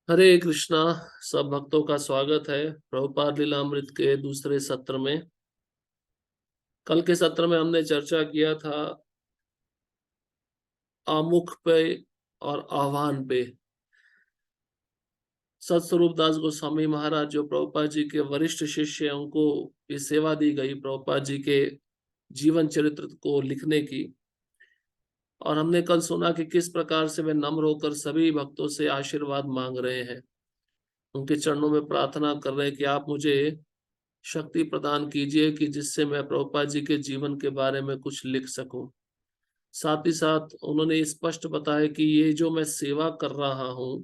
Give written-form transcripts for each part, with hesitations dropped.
हरे कृष्णा। सब भक्तों का स्वागत है प्रभुपाद लीलामृत के दूसरे सत्र में। कल के सत्र में हमने चर्चा किया था आमुख पे और आह्वान पे। सतस्वरूप दास गोस्वामी महाराज जो प्रभुपाद जी के वरिष्ठ शिष्य हैं, उनको ये सेवा दी गई प्रभुपाद जी के जीवन चरित्र को लिखने की। और हमने कल सुना कि किस प्रकार से वे नम्र होकर सभी भक्तों से आशीर्वाद मांग रहे हैं, उनके चरणों में प्रार्थना कर रहे हैं कि आप मुझे शक्ति प्रदान कीजिए कि जिससे मैं प्रभुपाद जी के जीवन के बारे में कुछ लिख सकूं। साथ ही साथ उन्होंने स्पष्ट बताया कि ये जो मैं सेवा कर रहा हूं,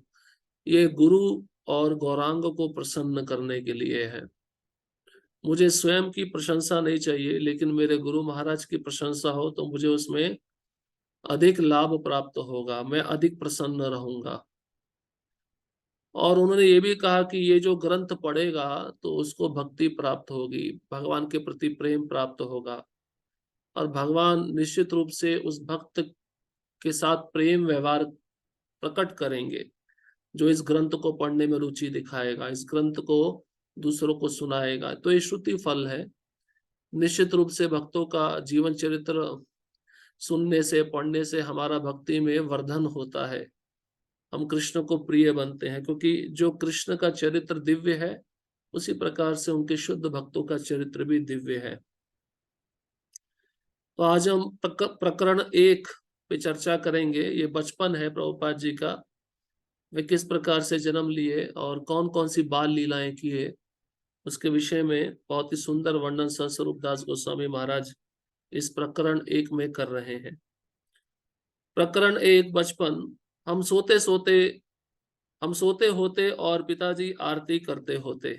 ये गुरु और गौरांग को प्रसन्न करने के लिए है। मुझे स्वयं की प्रशंसा नहीं चाहिए, लेकिन मेरे गुरु महाराज की प्रशंसा हो तो मुझे उसमें अधिक लाभ प्राप्त होगा, मैं अधिक प्रसन्न रहूंगा। और उन्होंने ये भी कहा कि ये जो ग्रंथ पढ़ेगा तो उसको भक्ति प्राप्त होगी, भगवान के प्रति प्रेम प्राप्त होगा, और भगवान निश्चित रूप से उस भक्त के साथ प्रेम व्यवहार प्रकट करेंगे जो इस ग्रंथ को पढ़ने में रुचि दिखाएगा, इस ग्रंथ को दूसरों को सुनाएगा। तो ये श्रुति फल है। निश्चित रूप से भक्तों का जीवन चरित्र सुनने से, पढ़ने से हमारा भक्ति में वर्धन होता है, हम कृष्ण को प्रिय बनते हैं, क्योंकि जो कृष्ण का चरित्र दिव्य है उसी प्रकार से उनके शुद्ध भक्तों का चरित्र भी दिव्य है। तो आज हम प्रकरण 1 पे चर्चा करेंगे। ये बचपन है प्रभुपाद जी का, वे किस प्रकार से जन्म लिए और कौन कौन सी बाल लीलाएं किए, उसके विषय में बहुत ही सुंदर वर्णन सतस्वरूप दास गोस्वामी महाराज इस प्रकरण 1 में कर रहे हैं। प्रकरण 1 बचपन। हम सोते सोते हम सोते होते और पिताजी आरती करते होते।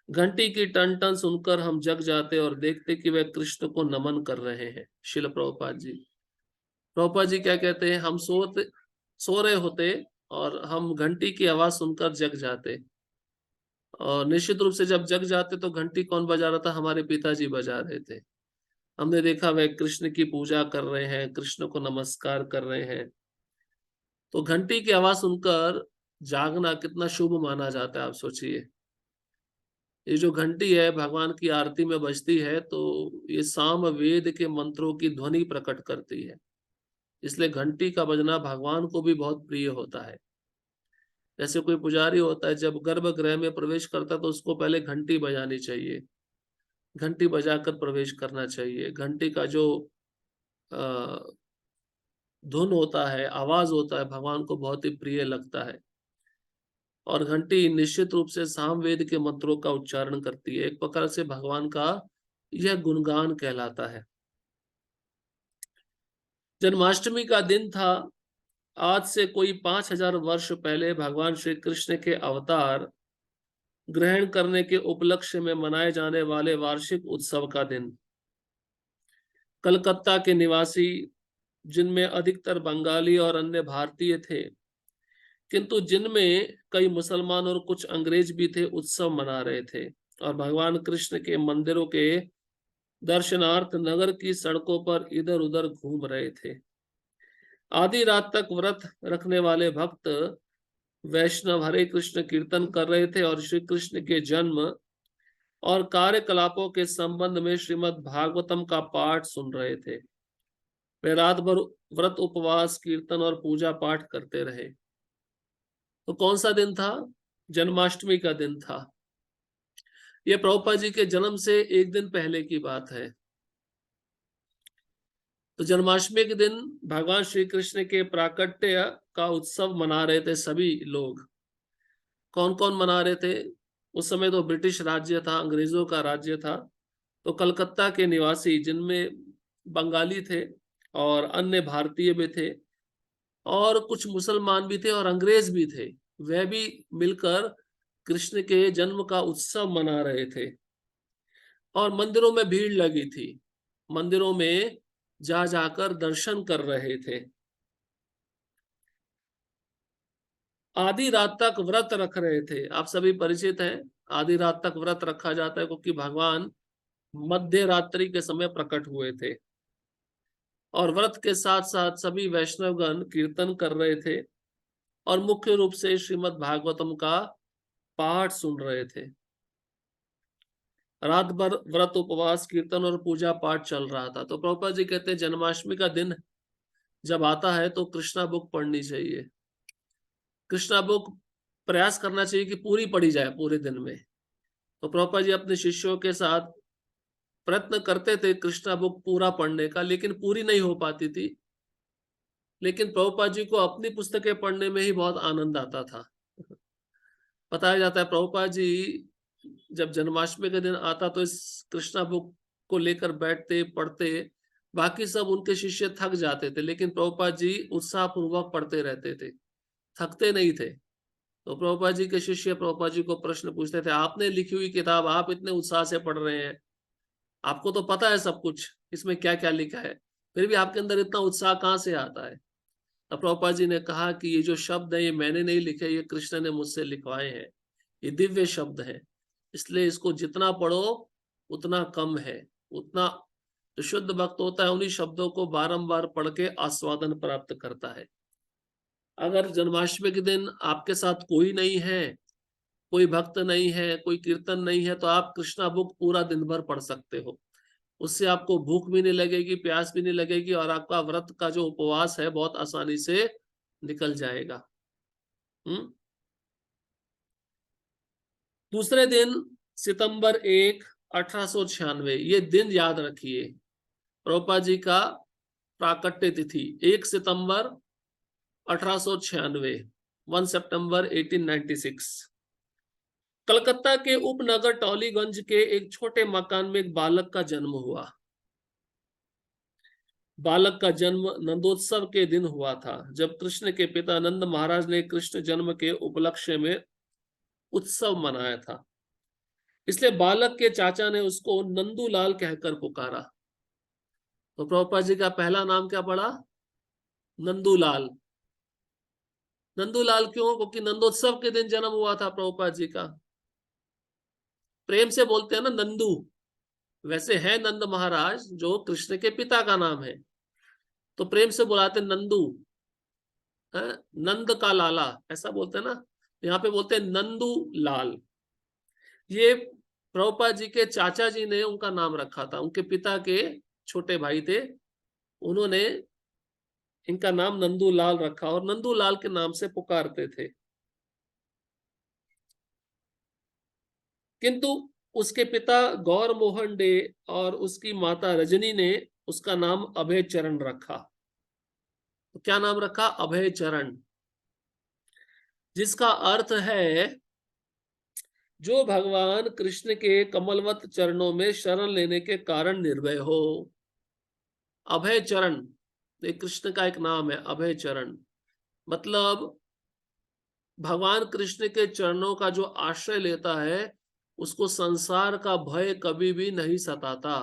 घंटी की टन टन सुनकर हम जग जाते और देखते कि वे कृष्ण को नमन कर रहे हैं। शिल प्रभुपाद जी। प्रभुपाद जी क्या कहते हैं, हम सो रहे होते और हम घंटी की आवाज सुनकर जग जाते। और निश्चित रूप से जब जग जाते तो घंटी कौन बजा रहा था, हमारे पिताजी बजा रहे थे। हमने देखा वे कृष्ण की पूजा कर रहे हैं, कृष्ण को नमस्कार कर रहे हैं। तो घंटी की आवाज सुनकर जागना कितना शुभ माना जाता है, आप सोचिए। ये जो घंटी है भगवान की आरती में बजती है तो ये साम वेद के मंत्रों की ध्वनि प्रकट करती है। इसलिए घंटी का बजना भगवान को भी बहुत प्रिय होता है। जैसे कोई पुजारी होता है, जब गर्भगृह में प्रवेश करता है तो उसको पहले घंटी बजानी चाहिए, घंटी बजाकर प्रवेश करना चाहिए। घंटी का जो धुन होता है, आवाज होता है, भगवान को बहुत ही प्रिय लगता है। और घंटी निश्चित रूप से सामवेद के मंत्रों का उच्चारण करती है, एक प्रकार से भगवान का यह गुणगान कहलाता है। जन्माष्टमी का दिन था। आज से कोई 5000 वर्ष पहले भगवान श्री कृष्ण के अवतार ग्रहण करने के उपलक्ष्य में मनाए जाने वाले वार्षिक उत्सव का दिन। कलकत्ता के निवासी, जिनमें अधिकतर बंगाली और अन्य भारतीय थे, किंतु जिनमें कई मुसलमान और कुछ अंग्रेज भी थे, उत्सव मना रहे थे और भगवान कृष्ण के मंदिरों के दर्शनार्थ नगर की सड़कों पर इधर उधर घूम रहे थे। आधी रात तक व्रत रखने वाले भक्त वैष्णव हरे कृष्ण कीर्तन कर रहे थे और श्री कृष्ण के जन्म और कार्यकलापों के संबंध में श्रीमद् भागवतम का पाठ सुन रहे थे। वे रात भर व्रत, उपवास, कीर्तन और पूजा पाठ करते रहे। तो कौन सा दिन था? जन्माष्टमी का दिन था। यह प्रभुपाद जी के जन्म से एक दिन पहले की बात है। तो जन्माष्टमी के दिन भगवान श्री कृष्ण के प्राकट्य का उत्सव मना रहे थे सभी लोग। कौन कौन मना रहे थे? उस समय तो ब्रिटिश राज्य था, अंग्रेजों का राज्य था। तो कलकत्ता के निवासी, जिनमें बंगाली थे और अन्य भारतीय भी थे और कुछ मुसलमान भी थे और अंग्रेज भी थे, वह भी मिलकर कृष्ण के जन्म का उत्सव मना रहे थे। और मंदिरों में भीड़ लगी थी, मंदिरों में जा जाकर दर्शन कर रहे थे। आधी रात तक व्रत रख रहे थे। आप सभी परिचित हैं, आधी रात तक व्रत रखा जाता है क्योंकि भगवान मध्य रात्रि के समय प्रकट हुए थे। और व्रत के साथ साथ सभी वैष्णवगण कीर्तन कर रहे थे और मुख्य रूप से श्रीमद् भागवतम का पाठ सुन रहे थे। रात भर व्रत उपवास कीर्तन और पूजा पाठ चल रहा था। तो प्रभुपाद जी कहते हैं जन्माष्टमी का दिन जब आता है तो कृष्णा बुक पढ़नी चाहिए। कृष्णा बुक प्रयास करना चाहिए कि पूरी पढ़ी जाए पूरे दिन में। तो प्रभुपाद जी अपने शिष्यों के साथ प्रयत्न करते थे कृष्णा बुक पूरा पढ़ने का, लेकिन पूरी नहीं हो पाती थी। लेकिन प्रभुपाद जी को अपनी पुस्तकें पढ़ने में ही बहुत आनंद आता था। बताया जाता है प्रभुपाद जी जब जन्माष्टमी का दिन आता तो इस कृष्णा बुक को लेकर बैठते पढ़ते, बाकी सब उनके शिष्य थक जाते थे, लेकिन प्रभुपाद जी उत्साह पूर्वक पढ़ते रहते थे, थकते नहीं थे। तो प्रभुपाद जी के शिष्य प्रभुपाद जी को प्रश्न पूछते थे, आपने लिखी हुई किताब आप इतने उत्साह से पढ़ रहे हैं, आपको तो पता है सब कुछ इसमें क्या क्या लिखा है, फिर भी आपके अंदर इतना उत्साह कहाँ से आता है? तब प्रभुपाद जी ने कहा कि ये जो शब्द है ये मैंने नहीं लिखे, ये कृष्ण ने मुझसे लिखवाए हैं, ये दिव्य शब्द है, इसलिए इसको जितना पढ़ो उतना कम है। उतना जो शुद्ध भक्त होता है उन्हीं शब्दों को बारंबार पढ़ के आस्वादन प्राप्त करता है। अगर जन्माष्टमी के दिन आपके साथ कोई नहीं है, कोई भक्त नहीं है, कोई कीर्तन नहीं है, तो आप कृष्णा बुक पूरा दिन भर पढ़ सकते हो। उससे आपको भूख भी नहीं लगेगी, प्यास भी नहीं लगेगी, और आपका व्रत का जो उपवास है बहुत आसानी से निकल जाएगा। दूसरे दिन सितंबर 1, 1896, ये दिन याद रखिए, प्रभुपाद जी का प्राकट्य तिथि 1 सितंबर 1896, 1 सितंबर 1896। कलकत्ता के उपनगर टॉलीगंज के एक छोटे मकान में एक बालक का जन्म हुआ। बालक का जन्म नंदोत्सव के दिन हुआ था, जब कृष्ण के पिता नंद महाराज ने कृष्ण जन्म के उपलक्ष्य में उत्सव मनाया था। इसलिए बालक के चाचा ने उसको नंदूलाल कहकर पुकारा। तो प्रभुपाद जी का पहला नाम क्या पड़ा? नंदूलाल। नंदूलाल क्यों? क्योंकि नंदोत्सव के दिन जन्म हुआ था प्रभुपाद जी का। प्रेम से बोलते हैं ना नंदू, वैसे है नंद महाराज जो कृष्ण के पिता का नाम है, तो प्रेम से बुलाते नंदू, है? नंद का लाला ऐसा बोलते हैं ना, यहाँ पे बोलते हैं नंदू लाल। ये प्रभुपाद जी के चाचा जी ने उनका नाम रखा था, उनके पिता के छोटे भाई थे, उन्होंने इनका नाम नंदूलाल रखा और नंदूलाल के नाम से पुकारते थे। किंतु उसके पिता गौर मोहन डे और उसकी माता रजनी ने उसका नाम अभय चरण रखा। तो क्या नाम रखा? अभय चरण, जिसका अर्थ है जो भगवान कृष्ण के कमलवत चरणों में शरण लेने के कारण निर्भय हो। अभय चरण कृष्ण का एक नाम है, अभय चरण मतलब भगवान कृष्ण के चरणों का जो आश्रय लेता है उसको संसार का भय कभी भी नहीं सताता।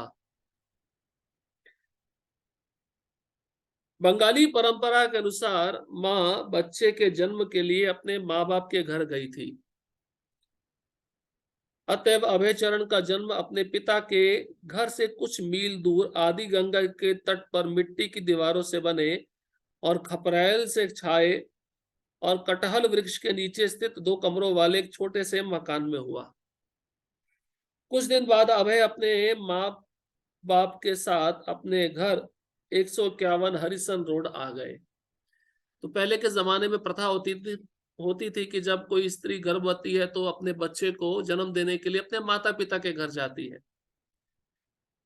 बंगाली परंपरा के अनुसार माँ बच्चे के जन्म के लिए अपने माँ बाप के घर गई थी, अतएव अभय चरण का जन्म अपने पिता के घर से कुछ मील दूर आदि गंगा के तट पर मिट्टी की दीवारों से बने और खपरेल से छाए और कटहल वृक्ष के नीचे स्थित 2 कमरों वाले एक छोटे से मकान में हुआ। कुछ दिन बाद अभय अपने माँ बाप के साथ अपने घर 151 हरिसन रोड आ गए। तो पहले के जमाने में प्रथा होती थी कि जब कोई स्त्री गर्भवती है तो अपने बच्चे को जन्म देने के लिए अपने माता पिता के घर जाती है।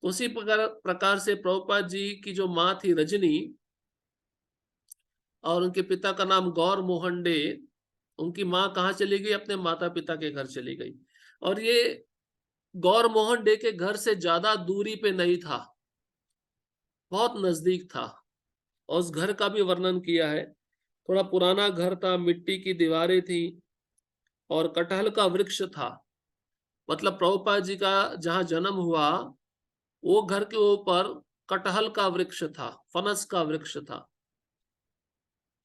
उसी प्रकार से प्रभुपाद जी की जो माँ थी रजनी और उनके पिता का नाम गौर मोहन डे, उनकी माँ कहाँ चली गई? अपने माता पिता के घर चली गई। और ये गौर मोहन डे के घर से ज्यादा दूरी पे नहीं था, बहुत नजदीक था। और उस घर का भी वर्णन किया है। थोड़ा पुराना घर था, मिट्टी की दीवारें थी और कटहल का वृक्ष था। मतलब प्रभुपाद जी का जहां जन्म हुआ वो घर के ऊपर कटहल का वृक्ष था, फनस का वृक्ष था।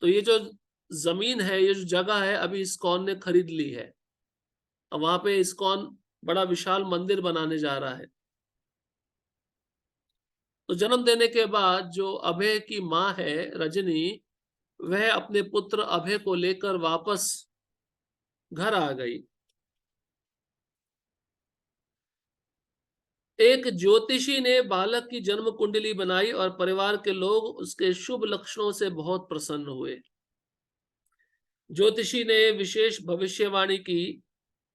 तो ये जो जमीन है, ये जो जगह है, अभी इस्कॉन ने खरीद ली है। अब वहां पे इस्कॉन बड़ा विशाल मंदिर बनाने जा रहा है। तो जन्म देने के बाद जो अभय की माँ है रजनी, वह अपने पुत्र अभय को लेकर वापस घर आ गई। एक ज्योतिषी ने बालक की जन्म कुंडली बनाई और परिवार के लोग उसके शुभ लक्षणों से बहुत प्रसन्न हुए। ज्योतिषी ने विशेष भविष्यवाणी की,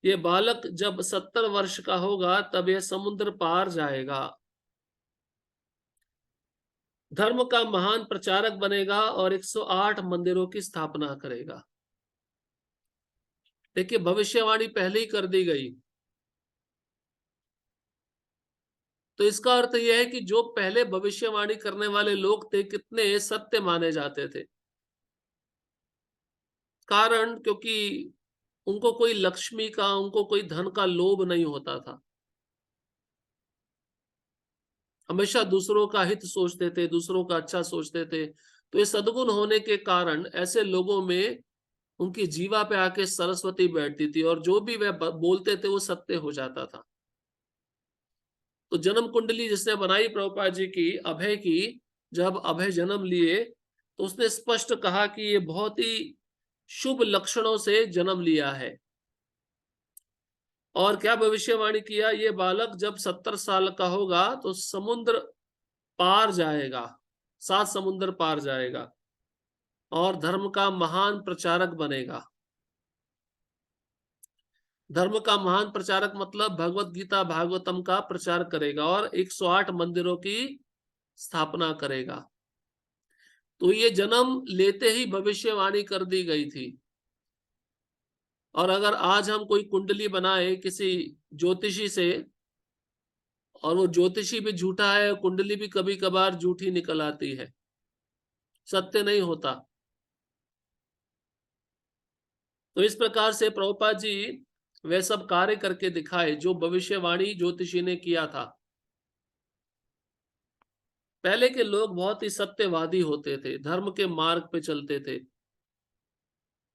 ये बालक जब 70 वर्ष का होगा तब यह समुद्र पार जाएगा, धर्म का महान प्रचारक बनेगा और 108 मंदिरों की स्थापना करेगा। देखिए, भविष्यवाणी पहले ही कर दी गई। तो इसका अर्थ यह है कि जो पहले भविष्यवाणी करने वाले लोग थे कितने सत्य माने जाते थे। कारण क्योंकि उनको कोई लक्ष्मी का, उनको कोई धन का लोभ नहीं होता था। हमेशा दूसरों का हित सोचते थे, दूसरों का अच्छा सोचते थे। तो ये सद्गुण होने के कारण ऐसे लोगों में उनकी जीवा पे आके सरस्वती बैठती थी और जो भी वह बोलते थे वो सत्य हो जाता था। तो जन्म कुंडली जिसने बनाई प्रभुपाद जी की, अभय की, जब अभय जन्म लिए तो उसने स्पष्ट कहा कि ये बहुत ही शुभ लक्षणों से जन्म लिया है। और क्या भविष्यवाणी किया, ये बालक जब 70 साल का होगा तो समुद्र पार जाएगा, 7 समुद्र पार जाएगा और धर्म का महान प्रचारक बनेगा। धर्म का महान प्रचारक मतलब भगवत गीता भागवतम का प्रचार करेगा और 108 मंदिरों की स्थापना करेगा। तो ये जन्म लेते ही भविष्यवाणी कर दी गई थी। और अगर आज हम कोई कुंडली बनाए किसी ज्योतिषी से और वो ज्योतिषी भी झूठा है, कुंडली भी कभी कभार झूठी निकल आती है, सत्य नहीं होता। तो इस प्रकार से प्रभुपाद जी वे सब कार्य करके दिखाए जो भविष्यवाणी ज्योतिषी ने किया था। पहले के लोग बहुत ही सत्यवादी होते थे, धर्म के मार्ग पे चलते थे,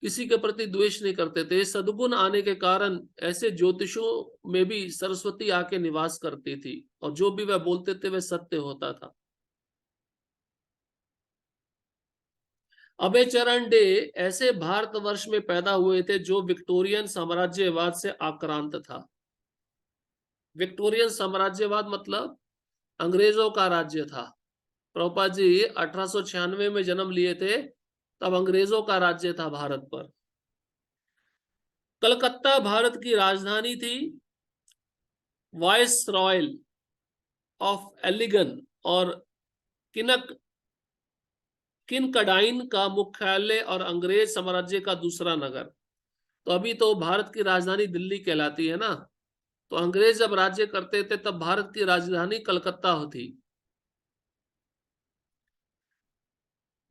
किसी के प्रति द्वेष नहीं करते थे। सद्गुण आने के कारण ऐसे ज्योतिषों में भी सरस्वती आके निवास करती थी और जो भी वह बोलते थे वह सत्य होता था। अभय चरण डे ऐसे भारतवर्ष में पैदा हुए थे जो विक्टोरियन साम्राज्यवाद से आक्रांत था। विक्टोरियन साम्राज्यवाद मतलब अंग्रेजों का राज्य था। प्रभुपाद जी 1896 में जन्म लिए थे, तब अंग्रेजों का राज्य था भारत पर। कलकत्ता भारत की राजधानी थी। वाइस रॉयल ऑफ एलिगन और किनक किनकडाइन का मुख्यालय और अंग्रेज साम्राज्य का दूसरा नगर। तो अभी तो भारत की राजधानी दिल्ली कहलाती है ना, तो अंग्रेज जब राज्य करते थे तब भारत की राजधानी कलकत्ता होती।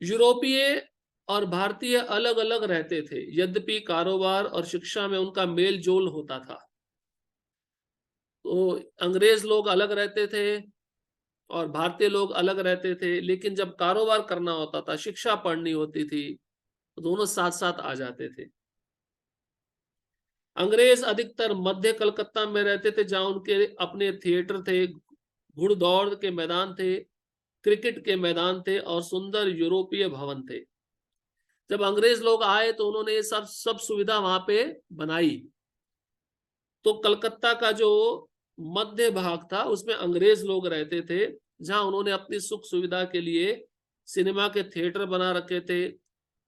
यूरोपीय और भारतीय अलग अलग रहते थे, यद्यपि कारोबार और शिक्षा में उनका मेल जोल होता था। तो अंग्रेज लोग अलग रहते थे और भारतीय लोग अलग रहते थे, लेकिन जब कारोबार करना होता था, शिक्षा पढ़नी होती थी, तो दोनों साथ साथ आ जाते थे। अंग्रेज अधिकतर मध्य कलकत्ता में रहते थे, जहां उनके अपने थिएटर थे, घुड़दौड़ के मैदान थे, क्रिकेट के मैदान थे और सुंदर यूरोपीय भवन थे। जब अंग्रेज लोग आए तो उन्होंने ये सब सुविधा वहां पे बनाई। तो कलकत्ता का जो मध्य भाग था उसमें अंग्रेज लोग रहते थे, जहां उन्होंने अपनी सुख सुविधा के लिए सिनेमा के थिएटर बना रखे थे,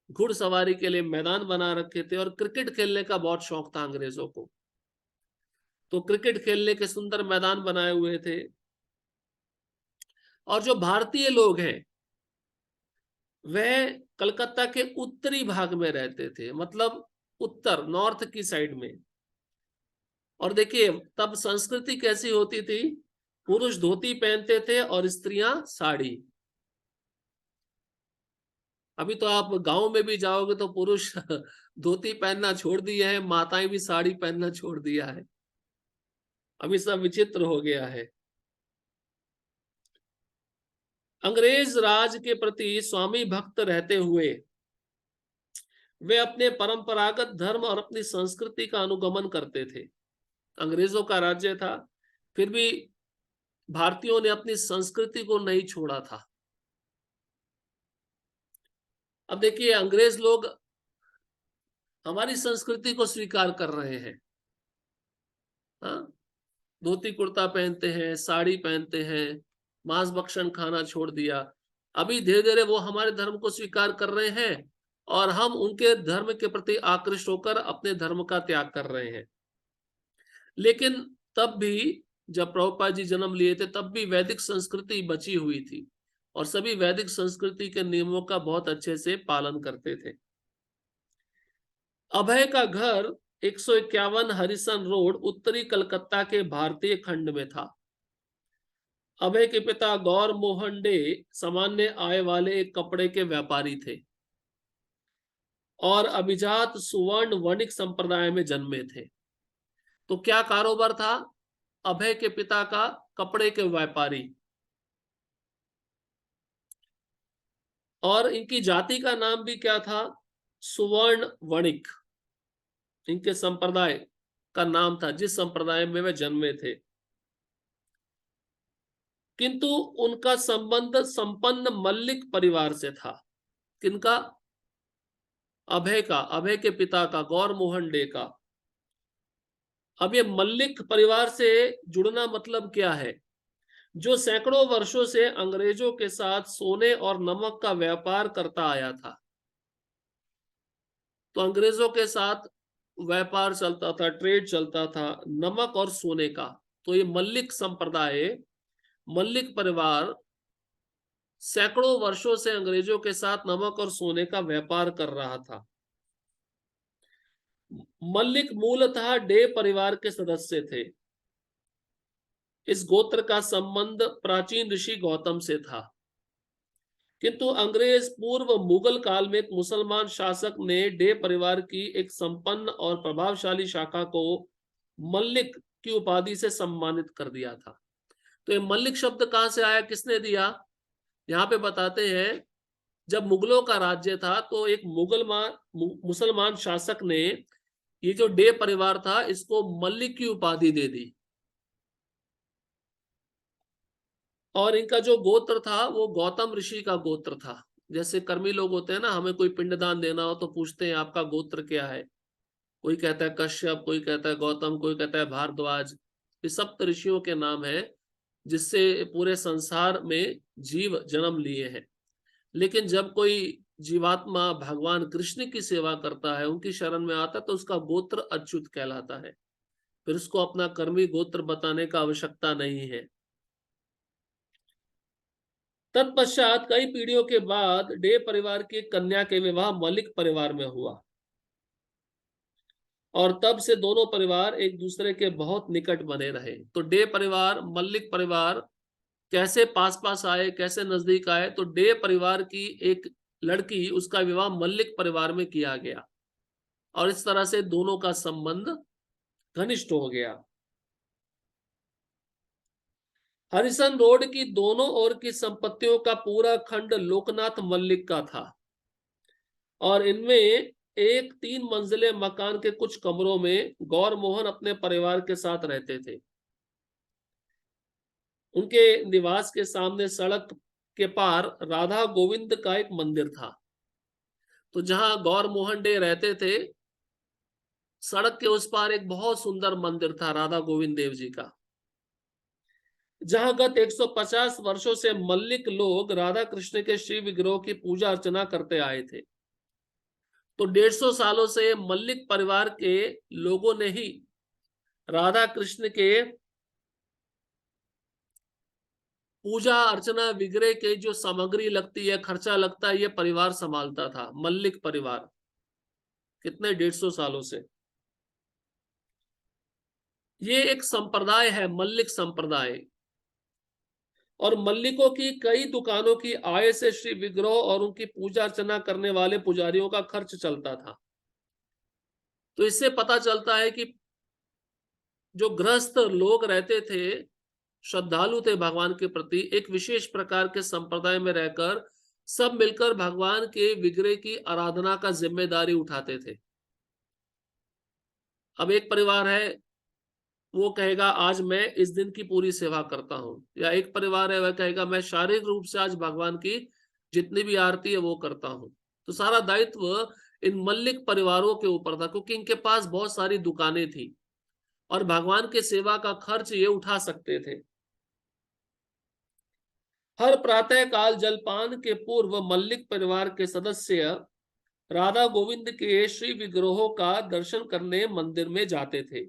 घुड़सवारी के लिए मैदान बना रखे थे और क्रिकेट खेलने का बहुत शौक था अंग्रेजों को। तो क्रिकेट खेलने के सुंदर मैदान बनाए हुए थे। और जो भारतीय लोग हैं वह कलकत्ता के उत्तरी भाग में रहते थे, मतलब उत्तर नॉर्थ की साइड में। और देखिए तब संस्कृति कैसी होती थी, पुरुष धोती पहनते थे और स्त्रियां साड़ी। अभी तो आप गांव में भी जाओगे तो पुरुष धोती पहनना छोड़ दिया है, माताएं भी साड़ी पहनना छोड़ दिया है। अभी सब विचित्र हो गया है। अंग्रेज राज के प्रति स्वामी भक्त रहते हुए वे अपने परंपरागत धर्म और अपनी संस्कृति का अनुगमन करते थे। अंग्रेजों का राज्य था, फिर भी भारतीयों ने अपनी संस्कृति को नहीं छोड़ा था। अब देखिए अंग्रेज लोग हमारी संस्कृति को स्वीकार कर रहे हैं। हाँ, धोती कुर्ता पहनते हैं, साड़ी पहनते हैं, मांस भक्षण खाना छोड़ दिया। अभी धीरे धीरे वो हमारे धर्म को स्वीकार कर रहे हैं और हम उनके धर्म के प्रति आकृष्ट होकर अपने धर्म का त्याग कर रहे हैं। लेकिन तब भी जब प्रभुपाद जी जन्म लिए थे तब भी वैदिक संस्कृति बची हुई थी और सभी वैदिक संस्कृति के नियमों का बहुत अच्छे से पालन करते थे। अभय का घर 151 हरिसन रोड उत्तरी कलकत्ता के भारतीय खंड में था। अभय के पिता गौर मोहन डे सामान्य आय वाले एक कपड़े के व्यापारी थे और अभिजात सुवर्ण वणिक संप्रदाय में जन्मे थे। तो क्या कारोबार था अभय के पिता का? कपड़े के व्यापारी। और इनकी जाति का नाम भी क्या था? सुवर्ण वणिक। इनके संप्रदाय का नाम था, जिस संप्रदाय में वे जन्मे थे। किंतु उनका संबंध संपन्न मल्लिक परिवार से था। किनका? अभय का, अभय के पिता का, गौर मोहन डे का। अब ये मल्लिक परिवार से जुड़ना मतलब क्या है? जो सैकड़ों वर्षों से अंग्रेजों के साथ सोने और नमक का व्यापार करता आया था। तो अंग्रेजों के साथ व्यापार चलता था, ट्रेड चलता था नमक और सोने का। तो ये मल्लिक संप्रदाय, मल्लिक परिवार सैकड़ों वर्षों से अंग्रेजों के साथ नमक और सोने का व्यापार कर रहा था। मल्लिक मूलतः डे परिवार के सदस्य थे। इस गोत्र का संबंध प्राचीन ऋषि गौतम से था। किंतु अंग्रेज पूर्व मुगल काल में एक मुसलमान शासक ने डे परिवार की एक संपन्न और प्रभावशाली शाखा को मल्लिक की उपाधि से सम्मानित कर दिया था। तो ये मल्लिक शब्द कहां से आया, किसने दिया? यहाँ पे बताते हैं, जब मुगलों का राज्य था तो एक मुसलमान शासक ने ये जो डे परिवार था इसको मल्लिक की उपाधि दे दी। और इनका जो गोत्र था वो गौतम ऋषि का गोत्र था। जैसे कर्मी लोग होते हैं ना, हमें कोई पिंडदान देना हो तो पूछते हैं आपका गोत्र क्या है। कोई कहता है कश्यप, कोई कहता है गौतम, कोई कहता है भारद्वाज। ये सप्त ऋषियों के नाम है जिससे पूरे संसार में जीव जन्म लिए हैं। लेकिन जब कोई जीवात्मा भगवान कृष्ण की सेवा करता है, उनकी शरण में आता है, तो उसका गोत्र अच्युत कहलाता है। फिर उसको अपना कर्मी गोत्र बताने का आवश्यकता नहीं है। तत्पश्चात कई पीढ़ियों के बाद डे परिवार की कन्या के विवाह मलिक परिवार में हुआ और तब से दोनों परिवार एक दूसरे के बहुत निकट बने रहे। तो डे परिवार मल्लिक परिवार कैसे पास पास आए, कैसे नजदीक आए? तो डे परिवार की एक लड़की, उसका विवाह मल्लिक परिवार में किया गया और इस तरह से दोनों का संबंध घनिष्ठ हो गया। हरिसन रोड की दोनों ओर की संपत्तियों का पूरा खंड लोकनाथ मल्लिक का था और इनमें एक 3 मंजिले मकान के कुछ कमरों में गौर मोहन अपने परिवार के साथ रहते थे। उनके निवास के सामने सड़क के पार राधा गोविंद का एक मंदिर था। तो जहां गौर मोहन डे रहते थे, सड़क के उस पार एक बहुत सुंदर मंदिर था राधा गोविंद देव जी का, जहां गत 150 वर्षों से मल्लिक लोग राधा कृष्ण के श्री विग्रह की पूजा अर्चना करते आए थे। तो 150 सालों से मल्लिक परिवार के लोगों ने ही राधा कृष्ण के पूजा अर्चना विग्रह के जो सामग्री लगती है, खर्चा लगता है, ये परिवार संभालता था। मल्लिक परिवार कितने 150 सालों से ये एक संप्रदाय है, मल्लिक संप्रदाय। और मल्लिकों की कई दुकानों की आय से श्री विग्रह और उनकी पूजा अर्चना करने वाले पुजारियों का खर्च चलता था। तो इससे पता चलता है कि जो गृहस्थ लोग रहते थे, श्रद्धालु थे भगवान के प्रति, एक विशेष प्रकार के संप्रदाय में रहकर सब मिलकर भगवान के विग्रह की आराधना का जिम्मेदारी उठाते थे। अब एक परिवार है, वो कहेगा आज मैं इस दिन की पूरी सेवा करता हूं, या एक परिवार है वह कहेगा मैं शारीरिक रूप से आज भगवान की जितनी भी आरती है वो करता हूं। तो सारा दायित्व इन मल्लिक परिवारों के ऊपर था, क्योंकि इनके पास बहुत सारी दुकानें थी और भगवान के सेवा का खर्च ये उठा सकते थे। हर प्रातः काल जलपान के पूर्व मल्लिक परिवार के सदस्य राधा गोविंद के श्री विग्रहों का दर्शन करने मंदिर में जाते थे।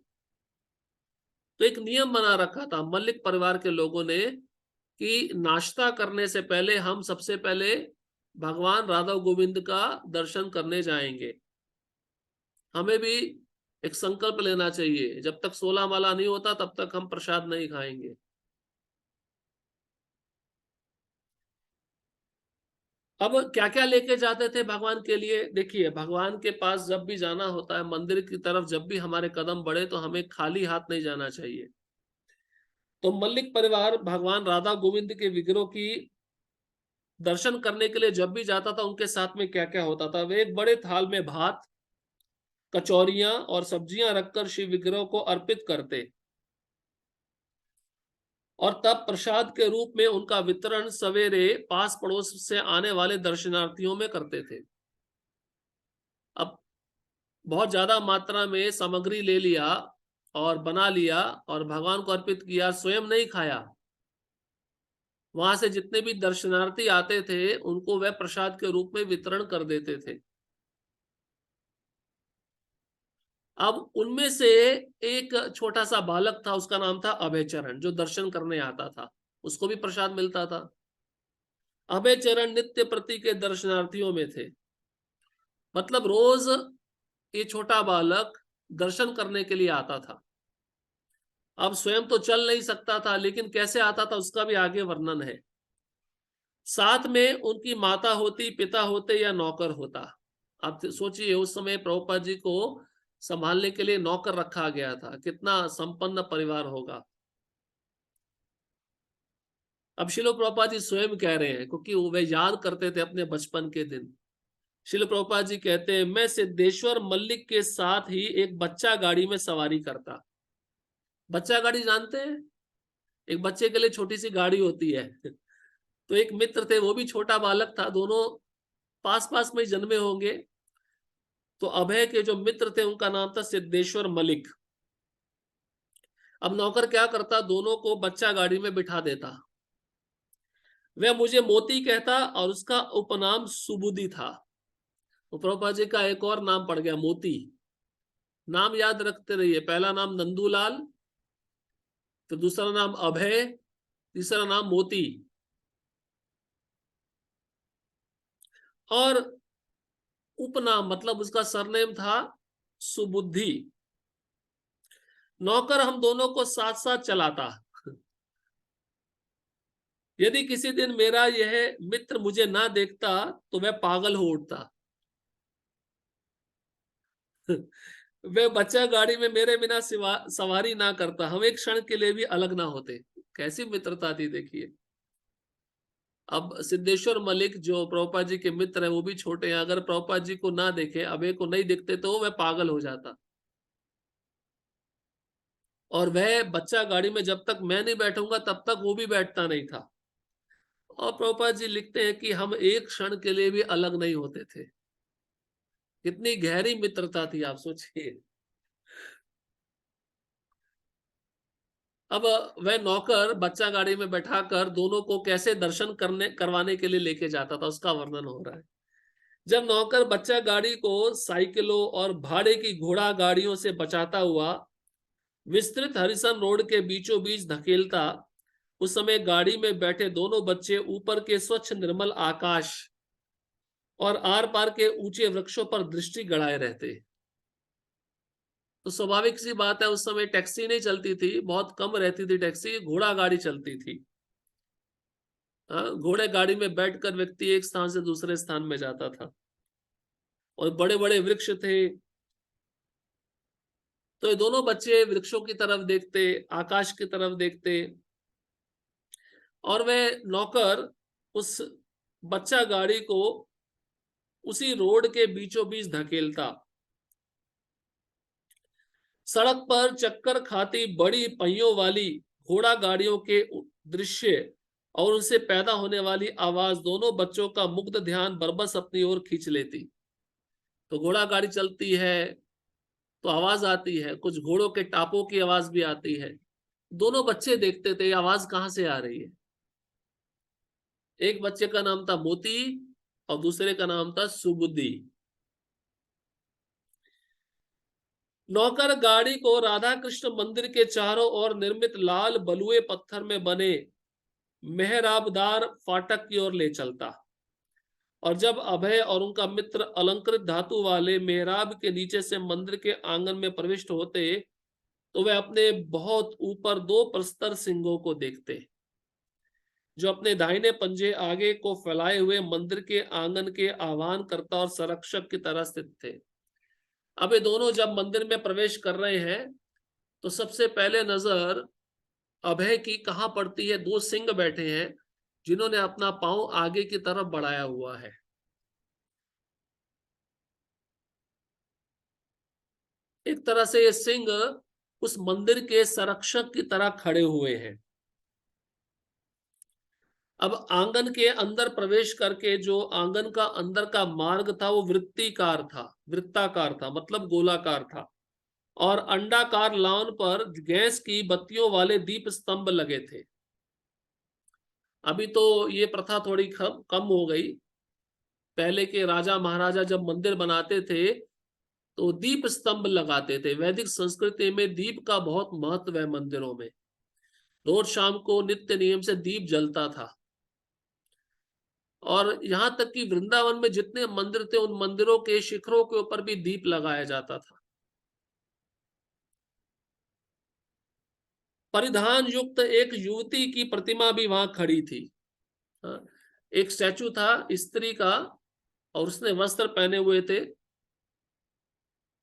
तो एक नियम बना रखा था मल्लिक परिवार के लोगों ने कि नाश्ता करने से पहले हम सबसे पहले भगवान राधा गोविंद का दर्शन करने जाएंगे। हमें भी एक संकल्प लेना चाहिए, जब तक 16 माला नहीं होता तब तक हम प्रसाद नहीं खाएंगे। अब क्या क्या लेके जाते थे भगवान के लिए? देखिए, भगवान के पास जब भी जाना होता है, मंदिर की तरफ जब भी हमारे कदम बढ़े, तो हमें खाली हाथ नहीं जाना चाहिए। तो मल्लिक परिवार भगवान राधा गोविंद के विग्रह की दर्शन करने के लिए जब भी जाता था, उनके साथ में क्या क्या होता था? वे एक बड़े थाल में भात, कचौरियां और सब्जियां रखकर शिव विग्रह को अर्पित करते और तब प्रसाद के रूप में उनका वितरण सवेरे पास पड़ोस से आने वाले दर्शनार्थियों में करते थे। अब बहुत ज्यादा मात्रा में सामग्री ले लिया और बना लिया और भगवान को अर्पित किया, स्वयं नहीं खाया। वहां से जितने भी दर्शनार्थी आते थे, उनको वह प्रसाद के रूप में वितरण कर देते थे। अब उनमें से एक छोटा सा बालक था, उसका नाम था अभय चरण, जो दर्शन करने आता था, उसको भी प्रसाद मिलता था। अभय चरण नित्य प्रति के दर्शनार्थियों में थे। मतलब रोज ये छोटा बालक दर्शन करने के लिए आता था। अब स्वयं तो चल नहीं सकता था, लेकिन कैसे आता था उसका भी आगे वर्णन है। साथ में उनकी माता होती, पिता होते या नौकर होता। आप सोचिए, उस समय प्रभुपाद जी को संभालने के लिए नौकर रखा गया था, कितना संपन्न परिवार होगा। अब शिल प्रभुपाद जी स्वयं कह रहे हैं, क्योंकि वे याद करते थे अपने बचपन के दिन। शिल प्रभुपाद जी कहते हैं, मैं सिद्धेश्वर मल्लिक के साथ ही एक बच्चा गाड़ी में सवारी करता। बच्चा गाड़ी जानते हैं? एक बच्चे के लिए छोटी सी गाड़ी होती है। तो एक मित्र थे, वो भी छोटा बालक था, दोनों पास पास में जन्मे होंगे। तो अभय के जो मित्र थे, उनका नाम था सिद्धेश्वर मलिक। अब नौकर क्या करता, दोनों को बच्चा गाड़ी में बिठा देता। वह मुझे मोती कहता और उसका उपनाम सुबुद्धि था। तो प्रभुपाद जी का एक और नाम पड़ गया, मोती। नाम याद रखते रहिए, पहला नाम नंदूलाल, तो दूसरा नाम अभय, तीसरा नाम मोती। और उपनाम मतलब उसका सरनेम था सुबुद्धि। नौकर हम दोनों को साथ साथ चलाता। यदि किसी दिन मेरा यह मित्र मुझे ना देखता तो वह पागल हो उठता। वह बच्चा गाड़ी में मेरे बिना सवारी ना करता, हम एक क्षण के लिए भी अलग ना होते। कैसी मित्रता थी देखिए। अब सिद्धेश्वर मलिक जो प्रभुपाद जी के मित्र हैं, वो भी छोटे हैं। अगर प्रभुपाद जी को ना देखे, अभय को नहीं दिखते, तो वह पागल हो जाता। और वह बच्चा गाड़ी में जब तक मैं नहीं बैठूंगा तब तक वो भी बैठता नहीं था। और प्रभुपाद जी लिखते हैं कि हम एक क्षण के लिए भी अलग नहीं होते थे। कितनी गहरी मित्रता थी, आप सोचिए। अब वह नौकर बच्चा गाड़ी में बैठाकर दोनों को कैसे दर्शन करवाने के लिए लेके जाता था, उसका वर्णन हो रहा है। जब नौकर बच्चा गाड़ी को साइकिलों और भाड़े की घोड़ा गाड़ियों से बचाता हुआ विस्तृत हरिसन रोड के बीचों बीच धकेलता, उस समय गाड़ी में बैठे दोनों बच्चे ऊपर के स्वच्छ निर्मल आकाश और आर पार के ऊंचे वृक्षों पर दृष्टि गड़ाए रहते। तो स्वाभाविक सी बात है, उस समय टैक्सी नहीं चलती थी, बहुत कम रहती थी टैक्सी, घोड़ा गाड़ी चलती थी। घोड़े गाड़ी में बैठकर व्यक्ति एक स्थान से दूसरे स्थान में जाता था और बड़े बड़े वृक्ष थे। तो ये दोनों बच्चे वृक्षों की तरफ देखते, आकाश की तरफ देखते, और वह नौकर उस बच्चा गाड़ी को उसी रोड के बीचों बीच धकेलता। सड़क पर चक्कर खाती बड़ी पहियों वाली घोड़ा गाड़ियों के दृश्य और उनसे पैदा होने वाली आवाज दोनों बच्चों का मुग्ध ध्यान बरबस अपनी ओर खींच लेती। तो घोड़ा गाड़ी चलती है तो आवाज आती है, कुछ घोड़ों के टापों की आवाज भी आती है। दोनों बच्चे देखते थे ये आवाज कहां से आ रही है। एक बच्चे का नाम था मोती और दूसरे का नाम था सुबुद्धि। नौकर गाड़ी को राधा कृष्ण मंदिर के चारों ओर निर्मित लाल बलुए पत्थर में बने मेहराबदार फाटक की ओर ले चलता, और जब अभय और उनका मित्र अलंकृत धातु वाले मेहराब के नीचे से मंदिर के आंगन में प्रविष्ट होते तो वे अपने बहुत ऊपर दो प्रस्तर सिंहों को देखते, जो अपने दाहिने पंजे आगे को फैलाए हुए मंदिर के आंगन के आह्वानकर्ता और संरक्षक की तरह स्थित थे। अब ये दोनों जब मंदिर में प्रवेश कर रहे हैं तो सबसे पहले नजर अभय की कहां पड़ती है? दो सिंह बैठे हैं जिन्होंने अपना पांव आगे की तरफ बढ़ाया हुआ है। एक तरह से ये सिंह उस मंदिर के संरक्षक की तरह खड़े हुए हैं। अब आंगन के अंदर प्रवेश करके जो आंगन का अंदर का मार्ग था वो वृत्ताकार था, मतलब गोलाकार था, और अंडाकार लाउन पर गैस की बत्तियों वाले दीप स्तंभ लगे थे। अभी तो ये प्रथा थोड़ी कम हो गई। पहले के राजा महाराजा जब मंदिर बनाते थे तो दीप स्तंभ लगाते थे। वैदिक संस्कृति में दीप का बहुत महत्व है। मंदिरों में रोज शाम को नित्य नियम से दीप जलता था, और यहां तक कि वृंदावन में जितने मंदिर थे उन मंदिरों के शिखरों के ऊपर भी दीप लगाया जाता था। परिधान युक्त एक युवती की प्रतिमा भी वहां खड़ी थी। हाँ, एक स्टैचू था स्त्री का और उसने वस्त्र पहने हुए थे।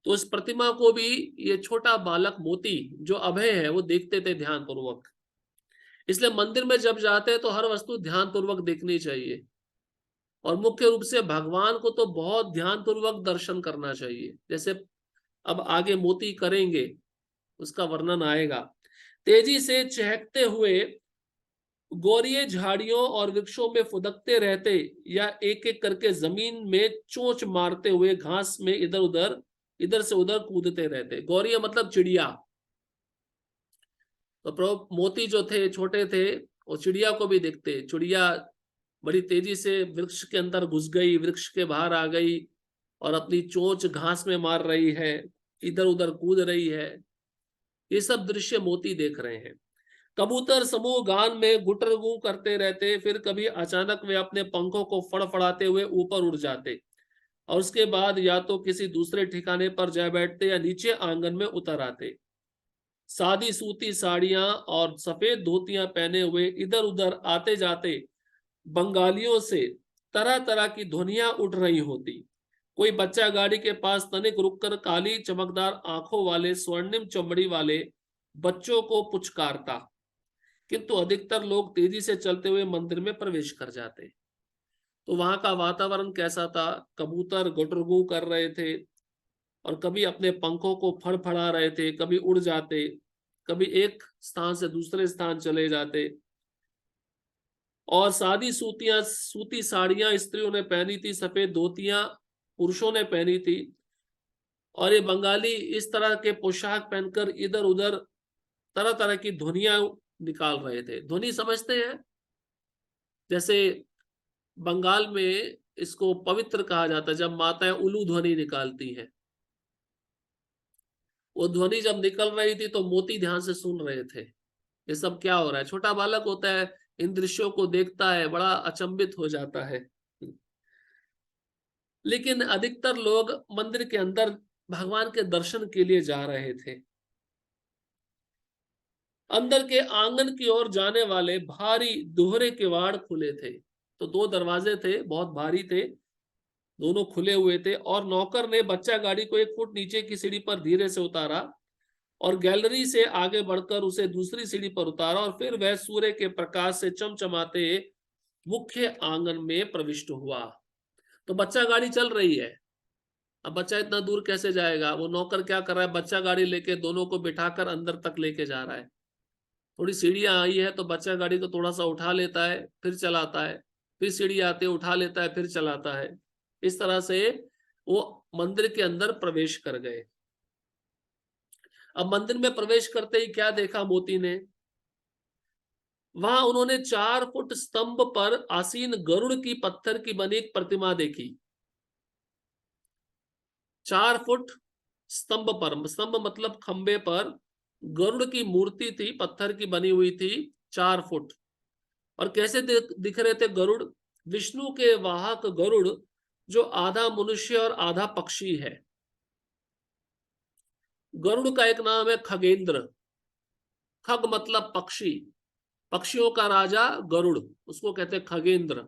तो इस प्रतिमा को भी ये छोटा बालक मोती जो अभय है वो देखते थे ध्यान पूर्वक। इसलिए मंदिर में जब जाते हैं तो हर वस्तु ध्यान पूर्वक देखनी चाहिए, और मुख्य रूप से भगवान को तो बहुत ध्यान पूर्वक दर्शन करना चाहिए। जैसे अब आगे मोती करेंगे, उसका वर्णन आएगा। तेजी से चहकते हुए गौरीय झाड़ियों और वृक्षों में फुदकते रहते या एक एक करके जमीन में चोंच मारते हुए घास में इधर से उधर कूदते रहते। गौरीय मतलब चिड़िया। तो प्रभु मोती जो थे छोटे थे, और चिड़िया को भी देखते। चिड़िया बड़ी तेजी से वृक्ष के अंदर घुस गई, वृक्ष के बाहर आ गई और अपनी चोंच घास में मार रही है, इधर उधर कूद रही है। ये सब दृश्य मोती देख रहे हैं। कबूतर समूह गान में गुटरगू करते रहते, फिर कभी अचानक वे अपने पंखों को फड़फड़ाते हुए ऊपर उड़ जाते और उसके बाद या तो किसी दूसरे ठिकाने पर जा बैठते या नीचे आंगन में उतर आते। सादी सूती साड़ियां और सफेद धोतियां पहने हुए इधर उधर आते जाते बंगालियों से तरह तरह की ध्वनियां उठ रही होती। कोई बच्चा गाड़ी के पास तनिक रुककर काली चमकदार आंखों वाले स्वर्णिम चमड़ी वाले बच्चों को पुचकारता, किंतु अधिकतर लोग तेजी से चलते हुए मंदिर में प्रवेश कर जाते। तो वहां का वातावरण कैसा था? कबूतर गुटरगू कर रहे थे और कभी अपने पंखों को फड़फड़ा रहे थे, कभी उड़ जाते, कभी एक स्थान से दूसरे स्थान चले जाते। और सादी सूती साड़ियां स्त्रियों ने पहनी थी, सफेद धोतियां पुरुषों ने पहनी थी, और ये बंगाली इस तरह के पोशाक पहनकर इधर उधर तरह तरह की ध्वनियां निकाल रहे थे। ध्वनि समझते हैं? जैसे बंगाल में इसको पवित्र कहा जाता है, जब माताएं उल्लू ध्वनि निकालती हैं। वो ध्वनि जब निकल रही थी तो मोती ध्यान से सुन रहे थे ये सब क्या हो रहा है। छोटा बालक होता है, इन दृश्यों को देखता है, बड़ा अचंभित हो जाता है। लेकिन अधिकतर लोग मंदिर के अंदर भगवान के दर्शन के लिए जा रहे थे। अंदर के आंगन की ओर जाने वाले भारी दोहरे किवाड़ खुले थे। तो दो दरवाजे थे, बहुत भारी थे, दोनों खुले हुए थे, और नौकर ने बच्चा गाड़ी को 1 फुट नीचे की सीढ़ी पर धीरे से उतारा और गैलरी से आगे बढ़कर उसे दूसरी सीढ़ी पर उतारा, और फिर वह सूर्य के प्रकाश से चमचमाते मुख्य आंगन में प्रविष्ट हुआ। तो बच्चा गाड़ी चल रही है। अब बच्चा इतना दूर कैसे जाएगा? वो नौकर क्या कर रहा है, बच्चा गाड़ी लेके दोनों को बिठाकर अंदर तक लेके जा रहा है। थोड़ी सीढ़ियां आई है तो बच्चा गाड़ी को थोड़ा सा उठा लेता है, फिर चलाता है, फिर सीढ़ी आते उठा लेता है, फिर चलाता है। इस तरह से वो मंदिर के अंदर प्रवेश कर गए। अब मंदिर में प्रवेश करते ही क्या देखा मोती ने? वहां उन्होंने 4 फुट स्तंभ पर आसीन गरुड़ की पत्थर की बनी एक प्रतिमा देखी। 4 फुट स्तंभ पर, स्तंभ मतलब खंबे पर गरुड़ की मूर्ति थी, पत्थर की बनी हुई थी, 4 फुट। और कैसे दिख रहे थे गरुड़? विष्णु के वाहक गरुड़, जो आधा मनुष्य और आधा पक्षी है। गरुड़ का एक नाम है खगेंद्र। खग मतलब पक्षी, पक्षियों का राजा गरुड़, उसको कहते हैं खगेंद्र।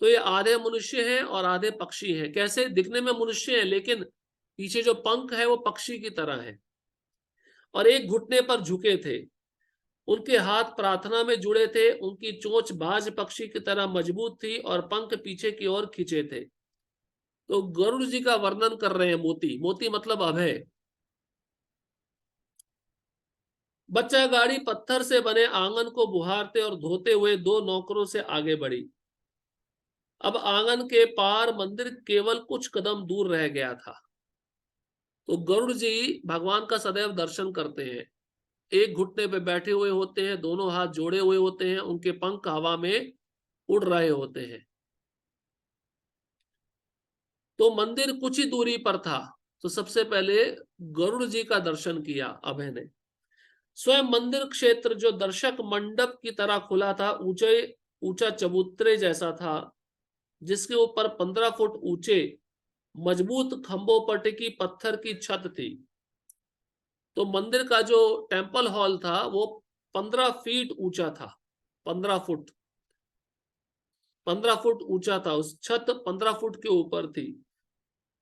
तो ये आधे मनुष्य हैं और आधे पक्षी हैं। कैसे? दिखने में मनुष्य है लेकिन पीछे जो पंख है वो पक्षी की तरह है। और एक घुटने पर झुके थे, उनके हाथ प्रार्थना में जुड़े थे, उनकी चोंच बाज पक्षी की तरह मजबूत थी और पंख पीछे की ओर खींचे थे। तो गरुड़ जी का वर्णन कर रहे हैं मोती। मोती मतलब अभय। बच्चा गाड़ी पत्थर से बने आंगन को बुहारते और धोते हुए 2 नौकरों से आगे बढ़ी। अब आंगन के पार मंदिर केवल कुछ कदम दूर रह गया था। तो गरुड़ जी भगवान का सदैव दर्शन करते हैं। एक घुटने पे बैठे हुए होते हैं, दोनों हाथ जोड़े हुए होते हैं, उनके पंख हवा में उड़ रहे होते हैं। तो मंदिर कुछ ही दूरी पर था। तो सबसे पहले गरुड़ जी का दर्शन किया अभय ने। स्वयं मंदिर क्षेत्र जो दर्शक मंडप की तरह खुला था, ऊंचा चबूतरे जैसा था, जिसके ऊपर 15 फुट ऊंचे मजबूत खंभों पर टिकी पत्थर की छत थी। तो मंदिर का जो टेम्पल हॉल था वो 15 फीट ऊंचा था। 15 फुट, 15 फुट ऊंचा था। उस छत 15 फुट के ऊपर थी।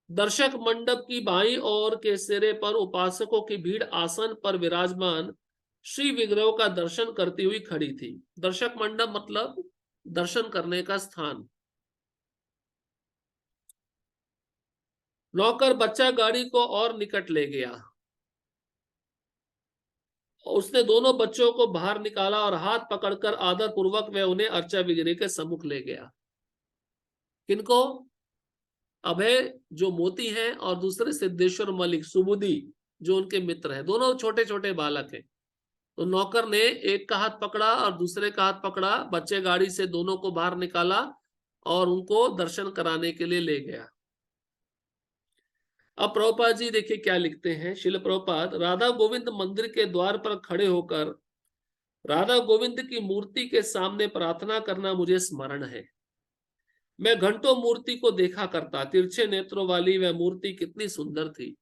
दर्शक मंडप की बाईं ओर के सिरे पर उपासकों की भीड़ आसन पर विराजमान श्री विग्रह का दर्शन करती हुई खड़ी थी। दर्शक मंडप मतलब दर्शन करने का स्थान। नौकर बच्चा गाड़ी को और निकट ले गया। उसने दोनों बच्चों को बाहर निकाला और हाथ पकड़कर आदर पूर्वक वह उन्हें अर्चा विग्रह के सम्मुख ले गया। किनको? अभय जो मोती हैं और दूसरे सिद्धेश्वर मलिक सुबुदी जो उनके मित्र हैं। दोनों छोटे छोटे बालक हैं। तो नौकर ने एक का हाथ पकड़ा और दूसरे का हाथ पकड़ा, बच्चे गाड़ी से दोनों को बाहर निकाला और उनको दर्शन कराने के लिए ले गया। अब प्रभुपाद जी देखिए क्या लिखते हैं। शिल प्रभुपाद, राधा गोविंद मंदिर के द्वार पर खड़े होकर राधा गोविंद की मूर्ति के सामने प्रार्थना करना मुझे स्मरण है। मैं घंटों मूर्ति को देखा करता। तिरछे नेत्रों वाली वह मूर्ति कितनी सुंदर थी।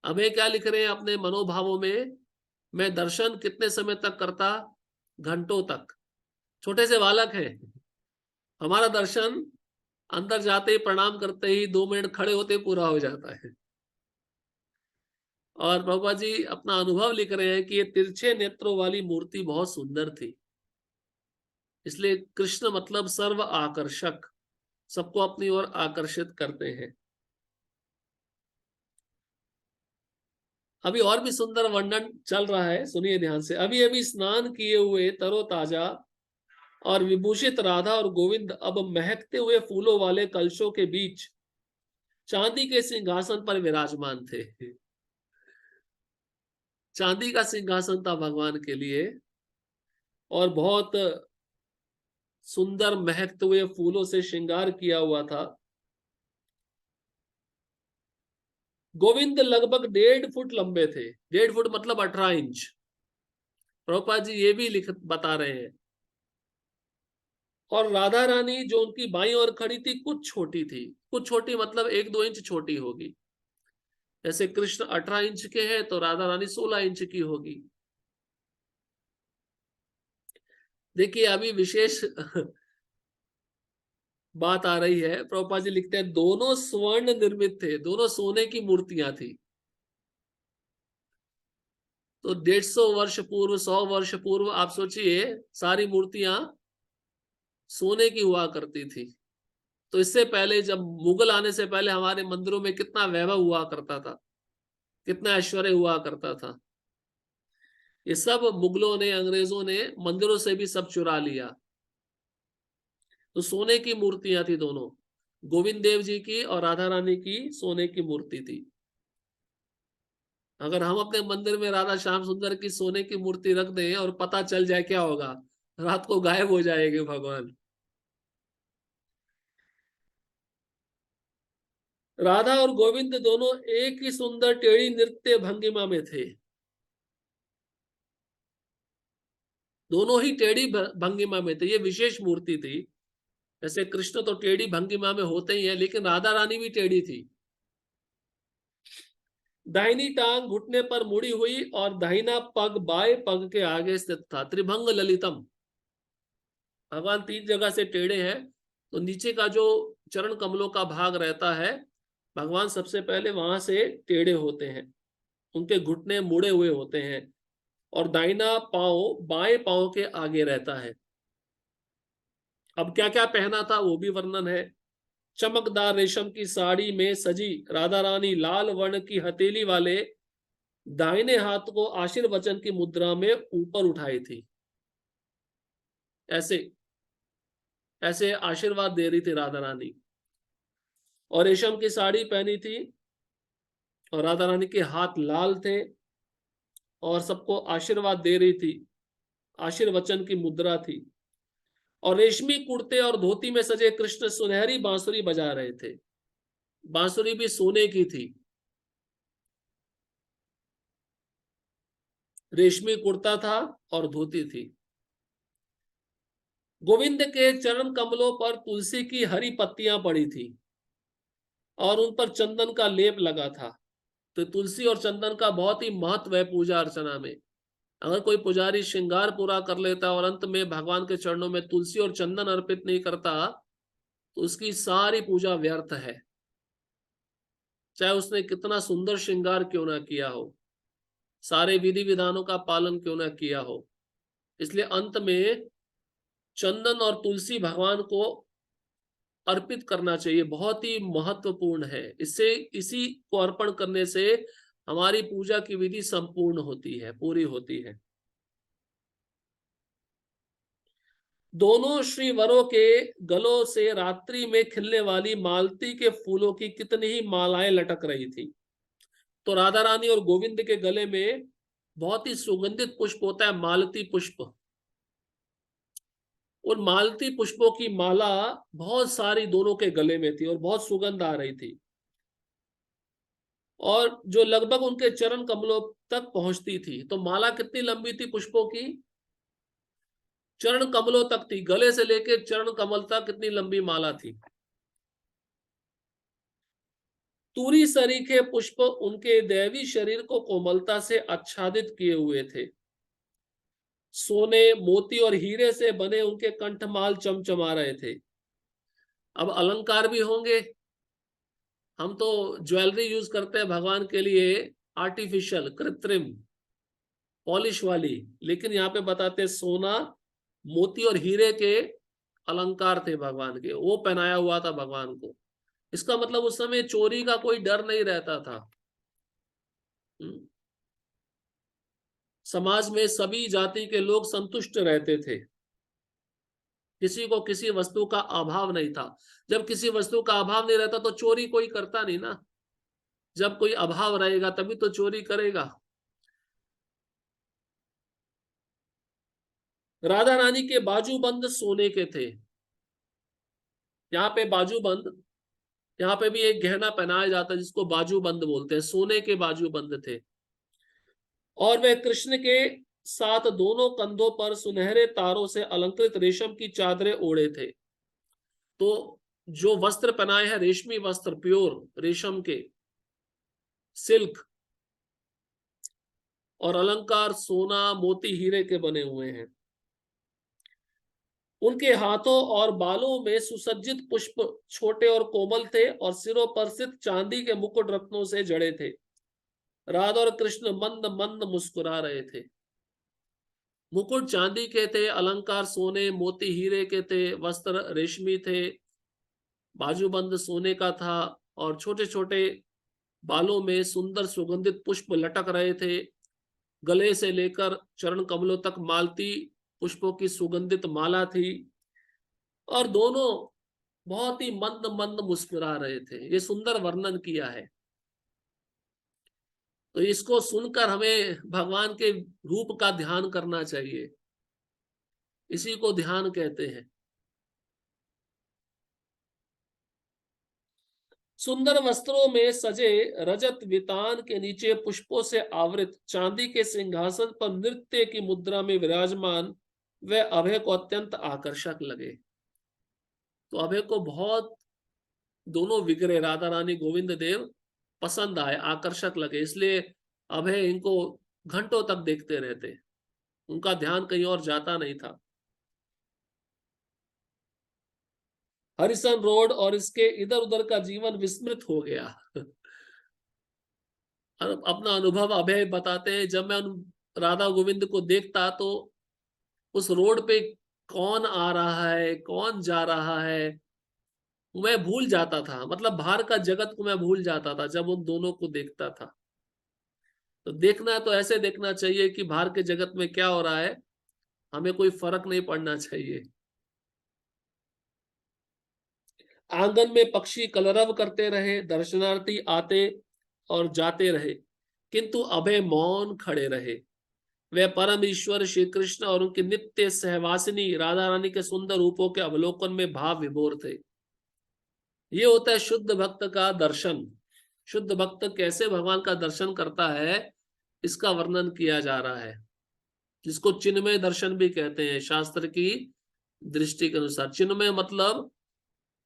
अब ये क्या लिख रहे हैं अपने मनोभावों में? मैं दर्शन कितने समय तक करता? घंटों तक। छोटे से बालक है, हमारा दर्शन अंदर जाते ही प्रणाम करते ही 2 मिनट खड़े होते पूरा हो जाता है। और बाबा जी अपना अनुभव लिख रहे हैं कि ये तिरछे नेत्रों वाली मूर्ति बहुत सुंदर थी। इसलिए कृष्ण मतलब सर्व आकर्षक, सबको अपनी ओर आकर्षित करते हैं। अभी और भी सुंदर वर्णन चल रहा है, सुनिए ध्यान से। अभी अभी स्नान किए हुए तरोताजा और विभूषित राधा और गोविंद अब महकते हुए फूलों वाले कलशों के बीच चांदी के सिंहासन पर विराजमान थे। चांदी का सिंहासन था भगवान के लिए और बहुत सुंदर महकते हुए फूलों से श्रृंगार किया हुआ था। गोविंद लगभग 1.5 फुट लंबे थे। 1.5 फुट मतलब 18 इंच। प्रभुपाद जी ये भी लिख बता रहे हैं। और राधा रानी जो उनकी बाईं ओर खड़ी थी कुछ छोटी थी। कुछ छोटी मतलब 1-2 इंच छोटी होगी। जैसे कृष्ण 18 इंच के हैं तो राधा रानी 16 इंच की होगी। देखिए अभी विशेष बात आ रही है। प्रभुपाद जी लिखते हैं दोनों स्वर्ण निर्मित थे, दोनों सोने की मूर्तियां थी। तो 150 वर्ष पूर्व, 100 वर्ष पूर्व आप सोचिए सारी मूर्तियां सोने की हुआ करती थी। तो इससे पहले जब मुगल आने से पहले हमारे मंदिरों में कितना वैभव हुआ करता था, कितना ऐश्वर्य हुआ करता था। ये सब मुगलों ने, अंग्रेजों ने मंदिरों से भी सब चुरा लिया। तो सोने की मूर्तियां थी दोनों, गोविंद देव जी की और राधा रानी की सोने की मूर्ति थी। अगर हम अपने मंदिर में राधा श्याम सुंदर की सोने की मूर्ति रख दें और पता चल जाए, क्या होगा? रात को गायब हो जाएंगे भगवान। राधा और गोविंद दोनों एक ही सुंदर टेढ़ी नृत्य भंगिमा में थे। दोनों ही टेढ़ी भंगिमा में थे। ये विशेष मूर्ति थी। जैसे कृष्ण तो टेढ़ी भंगिमा में होते ही है, लेकिन राधा रानी भी टेढ़ी थी। दाहिनी टांग घुटने पर मुड़ी हुई और दाहिना पग बाएं पग के आगे स्थित था। त्रिभंग ललितम, भगवान 3 जगह से टेढ़े हैं। तो नीचे का जो चरण कमलों का भाग रहता है, भगवान सबसे पहले वहां से टेढ़े होते हैं, उनके घुटने मुड़े हुए होते हैं, और दाहिना पांव बाएं पांव के आगे रहता है। अब क्या क्या पहना था वो भी वर्णन है। चमकदार रेशम की साड़ी में सजी राधा रानी लाल वर्ण की हथेली वाले दाहिने हाथ को आशीर्वचन की मुद्रा में ऊपर उठाई थी। ऐसे ऐसे आशीर्वाद दे रही थी राधा रानी, और रेशम की साड़ी पहनी थी, और राधा रानी के हाथ लाल थे, और सबको आशीर्वाद दे रही थी। आशीर्वचन की मुद्रा थी। और रेशमी कुर्ते और धोती में सजे कृष्ण सुनहरी बांसुरी बजा रहे थे। बांसुरी भी सोने की थी। रेशमी कुर्ता था और धोती थी। गोविंद के चरण कमलों पर तुलसी की हरी पत्तियां पड़ी थी, और उन पर चंदन का लेप लगा था। तो तुलसी और चंदन का बहुत ही महत्व है पूजा अर्चना में। अगर कोई पुजारी श्रृंगार पूरा कर लेता और अंत में भगवान के चरणों में तुलसी और चंदन अर्पित नहीं करता, तो उसकी सारी पूजा व्यर्थ है, चाहे उसने कितना सुंदर श्रृंगार क्यों ना किया हो, सारे विधि विधानों का पालन क्यों ना किया हो। इसलिए अंत में चंदन और तुलसी भगवान को अर्पित करना चाहिए, बहुत ही महत्वपूर्ण है। इससे इसी को अर्पण करने से हमारी पूजा की विधि संपूर्ण होती है, पूरी होती है। दोनों श्री वरों के गलों से रात्रि में खिलने वाली मालती के फूलों की कितनी ही मालाएं लटक रही थी। तो राधा रानी और गोविंद के गले में बहुत ही सुगंधित पुष्प होता है, मालती पुष्प। और मालती पुष्पों की माला बहुत सारी दोनों के गले में थी और बहुत सुगंध आ रही थी, और जो लगभग उनके चरण कमलों तक पहुंचती थी। तो माला कितनी लंबी थी पुष्पों की? चरण कमलों तक थी। गले से लेकर चरण कमल तक कितनी लंबी माला थी। तूरी सरीखे पुष्प उनके दैवी शरीर को कोमलता से आच्छादित किए हुए थे। सोने मोती और हीरे से बने उनके कंठमाल चमचमा रहे थे। अब अलंकार भी होंगे। हम तो ज्वेलरी यूज करते हैं भगवान के लिए, आर्टिफिशियल, कृत्रिम, पॉलिश वाली, लेकिन यहाँ पे बताते सोना मोती और हीरे के अलंकार थे भगवान के, वो पहनाया हुआ था भगवान को। इसका मतलब उस समय चोरी का कोई डर नहीं रहता था। समाज में सभी जाति के लोग संतुष्ट रहते थे, किसी को किसी वस्तु का अभाव नहीं था। जब किसी वस्तु का अभाव नहीं रहता तो चोरी कोई करता नहीं ना। जब कोई अभाव रहेगा तभी तो चोरी करेगा। राधा रानी के बाजूबंद सोने के थे। यहाँ पे बाजूबंद, यहाँ पे भी एक गहना पहनाया जाता है जिसको बाजूबंद बोलते हैं, सोने के बाजूबंद थे। और वह कृष्ण के साथ दोनों कंधों पर सुनहरे तारों से अलंकृत रेशम की चादरें ओढ़े थे। तो जो वस्त्र पहनाए हैं रेशमी वस्त्र, प्योर रेशम के, सिल्क, और अलंकार सोना मोती हीरे के बने हुए हैं। उनके हाथों और बालों में सुसज्जित पुष्प छोटे और कोमल थे, और सिरों पर स्थित चांदी के मुकुट रत्नों से जड़े थे। राधा और कृष्ण मंद मंद मुस्कुरा रहे थे। मुकुट चांदी के थे, अलंकार सोने मोती हीरे के थे, वस्त्र रेशमी थे, बाजूबंद सोने का था, और छोटे छोटे बालों में सुंदर सुगंधित पुष्प लटक रहे थे। गले से लेकर चरण कमलों तक मालती पुष्पों की सुगंधित माला थी, और दोनों बहुत ही मंद मंद मुस्कुरा रहे थे। ये सुंदर वर्णन किया है। तो इसको सुनकर हमें भगवान के रूप का ध्यान करना चाहिए। इसी को ध्यान कहते हैं। सुंदर वस्त्रों में सजे रजत वितान के नीचे पुष्पों से आवृत चांदी के सिंहासन पर नृत्य की मुद्रा में विराजमान वह अभय को अत्यंत आकर्षक लगे। तो अभय को बहुत दोनों विग्रह राधा रानी गोविंद देव पसंद आए, आकर्षक लगे, इसलिए अभय इनको घंटों तक देखते रहते। उनका ध्यान कहीं और जाता नहीं था। हरिसन रोड और इसके इधर उधर का जीवन विस्मृत हो गया। अपना अनुभव अभय बताते हैं, जब मैं राधा गोविंद को देखता तो उस रोड पे कौन आ रहा है, कौन जा रहा है, मैं भूल जाता था। मतलब बाहर का जगत को मैं भूल जाता था जब उन दोनों को देखता था। तो देखना तो ऐसे देखना चाहिए कि बाहर के जगत में क्या हो रहा है, हमें कोई फर्क नहीं पड़ना चाहिए। आंगन में पक्षी कलरव करते रहे, दर्शनार्थी आते और जाते रहे, किंतु अभय मौन खड़े रहे। वे परम ईश्वर श्री कृष्ण और उनकी नित्य सहवासिनी राधा रानी के सुंदर रूपों के अवलोकन में भाव विभोर थे। ये होता है शुद्ध भक्त का दर्शन। शुद्ध भक्त कैसे भगवान का दर्शन करता है, इसका वर्णन किया जा रहा है, जिसको चिन्मय दर्शन भी कहते हैं शास्त्र की दृष्टि के अनुसार। चिन्मय मतलब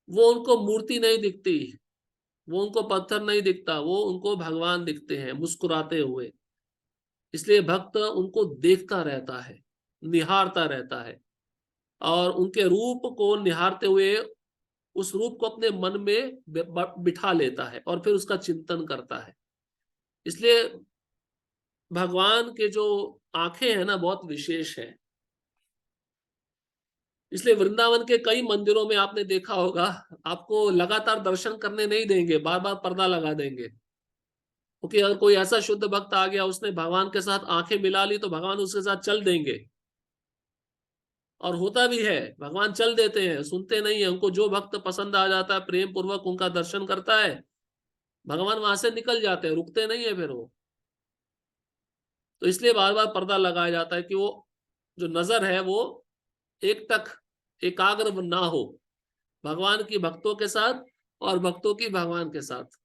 वो उनको मूर्ति नहीं दिखती, वो उनको पत्थर नहीं दिखता, वो उनको भगवान दिखते हैं मुस्कुराते हुए। इसलिए भक्त उनको देखता रहता है, निहारता रहता है, और उनके रूप को निहारते हुए उस रूप को अपने मन में बिठा लेता है और फिर उसका चिंतन करता है। इसलिए भगवान के जो आंखें हैं ना, बहुत विशेष है। इसलिए वृंदावन के कई मंदिरों में आपने देखा होगा, आपको लगातार दर्शन करने नहीं देंगे, बार बार पर्दा लगा देंगे। क्योंकि अगर कोई ऐसा शुद्ध भक्त आ गया, उसने भगवान के साथ आंखें मिला ली, तो भगवान उसके साथ चल देंगे। और होता भी है, भगवान चल देते हैं, सुनते नहीं है। उनको जो भक्त पसंद आ जाता है, प्रेम पूर्वक उनका दर्शन करता है, भगवान वहां से निकल जाते हैं, रुकते नहीं है फिर वो। तो इसलिए बार बार पर्दा लगाया जाता है कि वो जो नजर है वो एक टक एकाग्र ना हो भगवान की भक्तों के साथ और भक्तों की भगवान के साथ।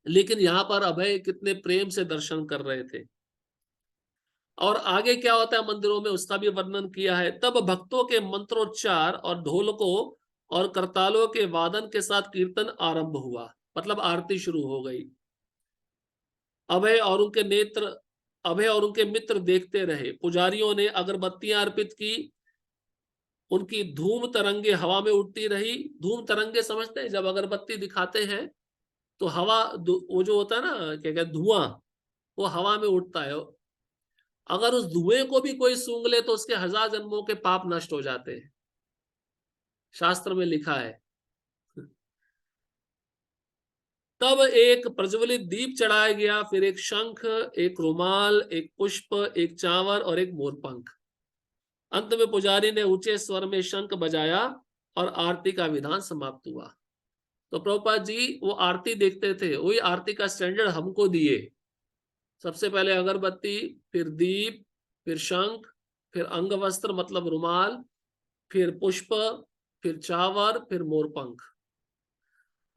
लेकिन यहाँ पर अभय कितने प्रेम से दर्शन कर रहे थे। और आगे क्या होता है मंदिरों में, उसका भी वर्णन किया है। तब भक्तों के मंत्रोच्चार और ढोलकों और करतालों के वादन के साथ कीर्तन आरंभ हुआ, मतलब आरती शुरू हो गई। अभय और उनके नेत्र, अभय और उनके मित्र देखते रहे। पुजारियों ने अगरबत्तियां अर्पित की, उनकी धूम तरंगे हवा में उड़ती रही। धूम तरंगे समझते हैं, जब अगरबत्ती दिखाते हैं तो हवा, वो जो होता है ना, क्या कहते, धुआं, वो हवा में उड़ता है। अगर उस धुएं को भी कोई सूंघ ले तो उसके 1000 जन्मों के पाप नष्ट हो जाते हैं, शास्त्र में लिखा है। तब एक प्रज्वलित दीप चढ़ाया गया, फिर एक शंख, एक रुमाल, एक पुष्प, एक चावल और एक मोरपंख। अंत में पुजारी ने ऊंचे स्वर में शंख बजाया और आरती का विधान समाप्त हुआ। तो प्रभुपाद जी वो आरती देखते थे, वही आरती का स्टैंडर्ड हमको दिए। सबसे पहले अगरबत्ती, फिर दीप, फिर शंख, फिर अंग वस्त्र मतलब रुमाल, फिर पुष्प, फिर चावर, फिर मोरपंख।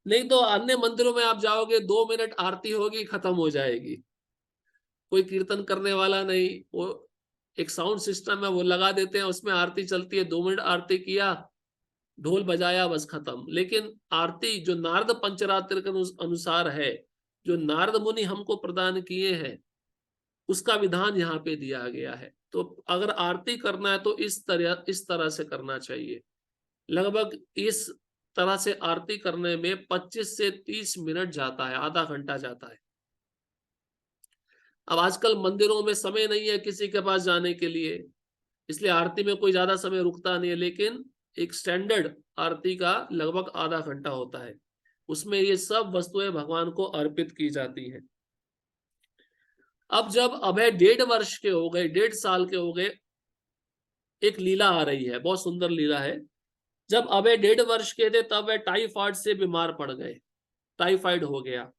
नहीं तो अन्य मंदिरों में आप जाओगे, 2 मिनट आरती होगी, खत्म हो जाएगी, कोई कीर्तन करने वाला नहीं। वो एक साउंड सिस्टम है, वो लगा देते हैं, उसमें आरती चलती है, 2 मिनट आरती किया, ढोल बजाया, बस खत्म। लेकिन आरती जो नारद पंचरात्र के अनुसार है, जो नारद मुनि हमको प्रदान किए हैं, उसका विधान यहाँ पे दिया गया है। तो अगर आरती करना है तो इस तरह से करना चाहिए। लगभग इस तरह से आरती करने में 25 से 30 मिनट जाता है, आधा घंटा जाता है। अब आजकल मंदिरों में समय नहीं है किसी के पास जाने के लिए, इसलिए आरती में कोई ज्यादा समय रुकता नहीं है। लेकिन एक स्टैंडर्ड आरती का लगभग आधा घंटा होता है, उसमें ये सब वस्तुएं भगवान को अर्पित की जाती हैं। अब जब अभय 1.5 वर्ष के हो गए, 1.5 साल के हो गए, एक लीला आ रही है, बहुत सुंदर लीला है। जब अभय 1.5 वर्ष के थे तब वह टाइफाइड से बीमार पड़ गए, टाइफाइड हो गया।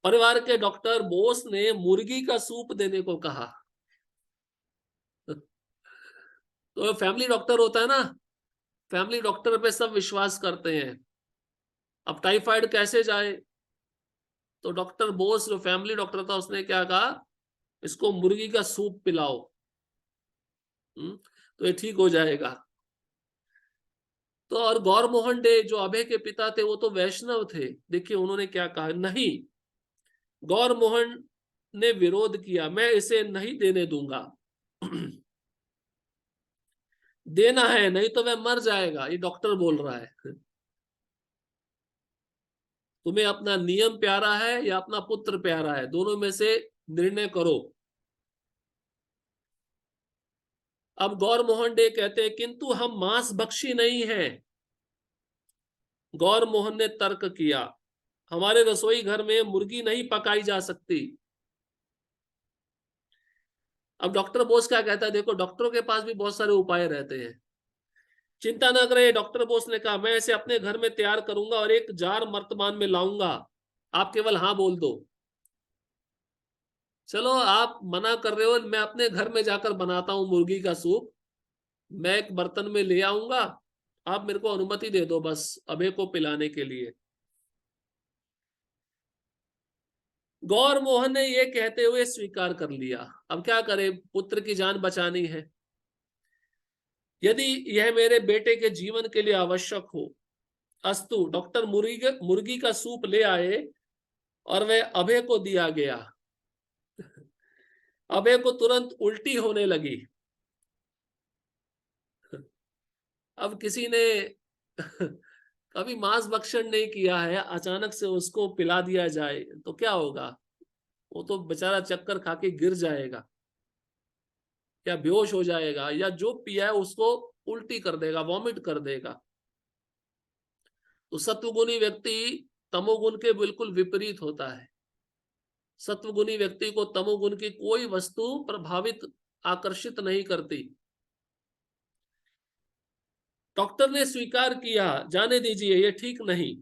परिवार के डॉक्टर बोस ने मुर्गी का सूप देने को कहा। तो फैमिली डॉक्टर होता है ना, फैमिली डॉक्टर पे सब विश्वास करते हैं। अब टाइफाइड कैसे जाए? तो डॉक्टर बोस जो फैमिली डॉक्टर था उसने क्या कहा, इसको मुर्गी का सूप पिलाओ, तो ये ठीक हो जाएगा। तो और गौर मोहन डे जो अभय के पिता थे वो तो वैष्णव थे, देखिए उन्होंने क्या कहा, नहीं, गौर मोहन ने विरोध किया, मैं इसे नहीं देने दूंगा। देना है, नहीं तो वह मर जाएगा, ये डॉक्टर बोल रहा है। तुम्हें अपना नियम प्यारा है या अपना पुत्र प्यारा है, दोनों में से निर्णय करो। अब गौर मोहन डे कहते हैं, किंतु हम मांस भक्षी नहीं हैं। गौर मोहन ने तर्क किया, हमारे रसोई घर में मुर्गी नहीं पकाई जा सकती। अब डॉक्टर बोस क्या कहता है, देखो डॉक्टरों के पास भी बहुत सारे उपाय रहते हैं। चिंता न करें, डॉक्टर बोस ने कहा, मैं इसे अपने घर में तैयार करूंगा और एक जार मर्तमान में लाऊंगा, आप केवल हाँ बोल दो। चलो आप मना कर रहे हो, मैं अपने घर में जाकर बनाता हूं मुर्गी का सूप, मैं एक बर्तन में ले आऊंगा, आप मेरे को अनुमति दे दो बस अभय को पिलाने के लिए। गौर मोहन ने ये कहते हुए स्वीकार कर लिया। अब क्या करे, पुत्र की जान बचानी है। यदि यह मेरे बेटे के जीवन के लिए आवश्यक हो, अस्तु। डॉक्टर मुर्गी का सूप ले आए और वह अभय को दिया गया। अभय को तुरंत उल्टी होने लगी। अब किसी ने कभी मांस भक्षण नहीं किया है, अचानक से उसको पिला दिया जाए तो क्या होगा? वो तो बेचारा चक्कर खा के गिर जाएगा, या बेहोश हो जाएगा, या जो पिया है उसको उल्टी कर देगा, वॉमिट कर देगा। तो सत्वगुणी व्यक्ति तमोगुण के बिल्कुल विपरीत होता है। सत्वगुणी व्यक्ति को तमोगुण की कोई वस्तु प्रभावित, आकर्षित नहीं करती। डॉक्टर ने स्वीकार किया, जाने दीजिए, ये ठीक नहीं।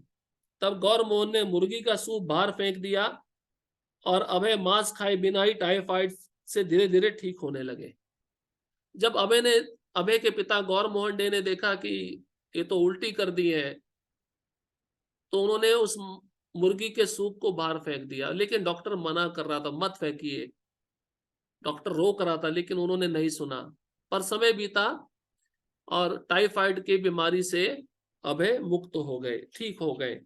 तब गौर मोहन ने मुर्गी का सूप बाहर फेंक दिया और अभय मांस खाए बिना ही टाइफाइड से धीरे धीरे ठीक होने लगे। जब अभय के पिता गौर मोहन डे ने देखा कि ये तो उल्टी कर दी है, तो उन्होंने उस मुर्गी के सूप को बाहर फेंक दिया, लेकिन डॉक्टर मना कर रहा था, मत फेंकिए। डॉक्टर रोक रहा था लेकिन उन्होंने नहीं सुना। पर समय बीता और टाइफाइड की बीमारी से अभय मुक्त हो गए, ठीक हो गए।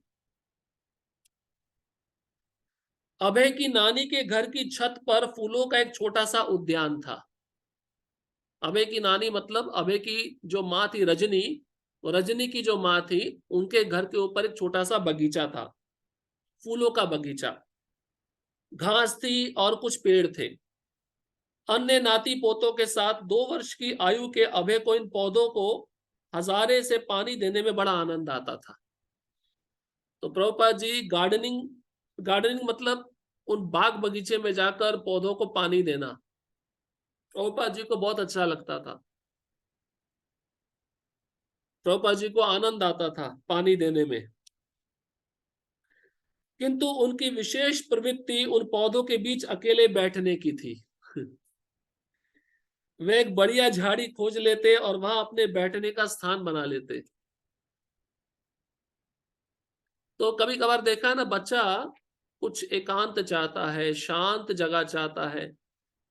अभय की नानी के घर की छत पर फूलों का एक छोटा सा उद्यान था। अभय की नानी मतलब अभय की जो माँ थी रजनी, वो रजनी की जो माँ थी, उनके घर के ऊपर एक छोटा सा बगीचा था, फूलों का बगीचा। घास थी और कुछ पेड़ थे। अन्य नाती पोतों के साथ 2 वर्ष की आयु के अभय को इन पौधों को हजारे से पानी देने में बड़ा आनंद आता था। तो प्रभुपाद जी गार्डनिंग, गार्डनिंग मतलब उन बाग बगीचे में जाकर पौधों को पानी देना, प्रभुपाद जी को बहुत अच्छा लगता था। प्रभुपाद जी को आनंद आता था पानी देने में। किंतु उनकी विशेष प्रवृत्ति उन पौधों के बीच अकेले बैठने की थी। वे एक बढ़िया झाड़ी खोज लेते और वहां अपने बैठने का स्थान बना लेते। तो कभी कभार देखा है ना, बच्चा कुछ एकांत चाहता है, शांत जगह चाहता है,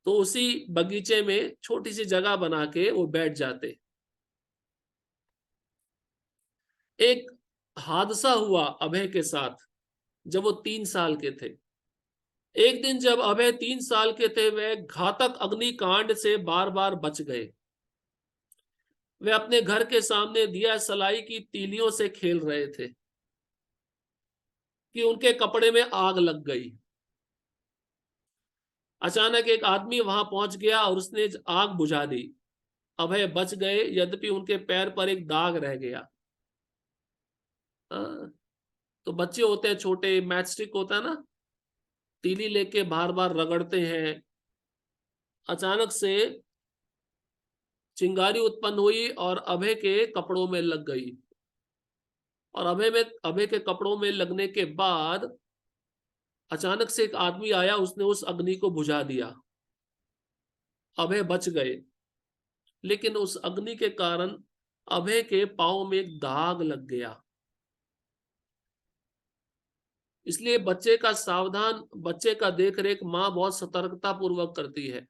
तो उसी बगीचे में छोटी सी जगह बना के वो बैठ जाते। एक हादसा हुआ अभय के साथ जब वो 3 साल के थे। एक दिन जब अभय 3 साल के थे, वे घातक अग्निकांड से बार बार बच गए। वे अपने घर के सामने दिया सलाई की तीलियों से खेल रहे थे कि उनके कपड़े में आग लग गई। अचानक एक आदमी वहां पहुंच गया और उसने आग बुझा दी। अभय बच गए, यद्यपि उनके पैर पर एक दाग रह गया। हाँ, तो बच्चे होते हैं छोटे, मैच स्टिक होता है ना, तीली लेके बार बार रगड़ते हैं। अचानक से चिंगारी उत्पन्न हुई और अभय के कपड़ों में लग गई, और अभय के कपड़ों में लगने के बाद अचानक से एक आदमी आया, उसने उस अग्नि को बुझा दिया। अभय बच गए, लेकिन उस अग्नि के कारण अभय के पांव में एक दाग लग गया। इसलिए बच्चे का देख रेख माँ बहुत सतर्कता पूर्वक करती है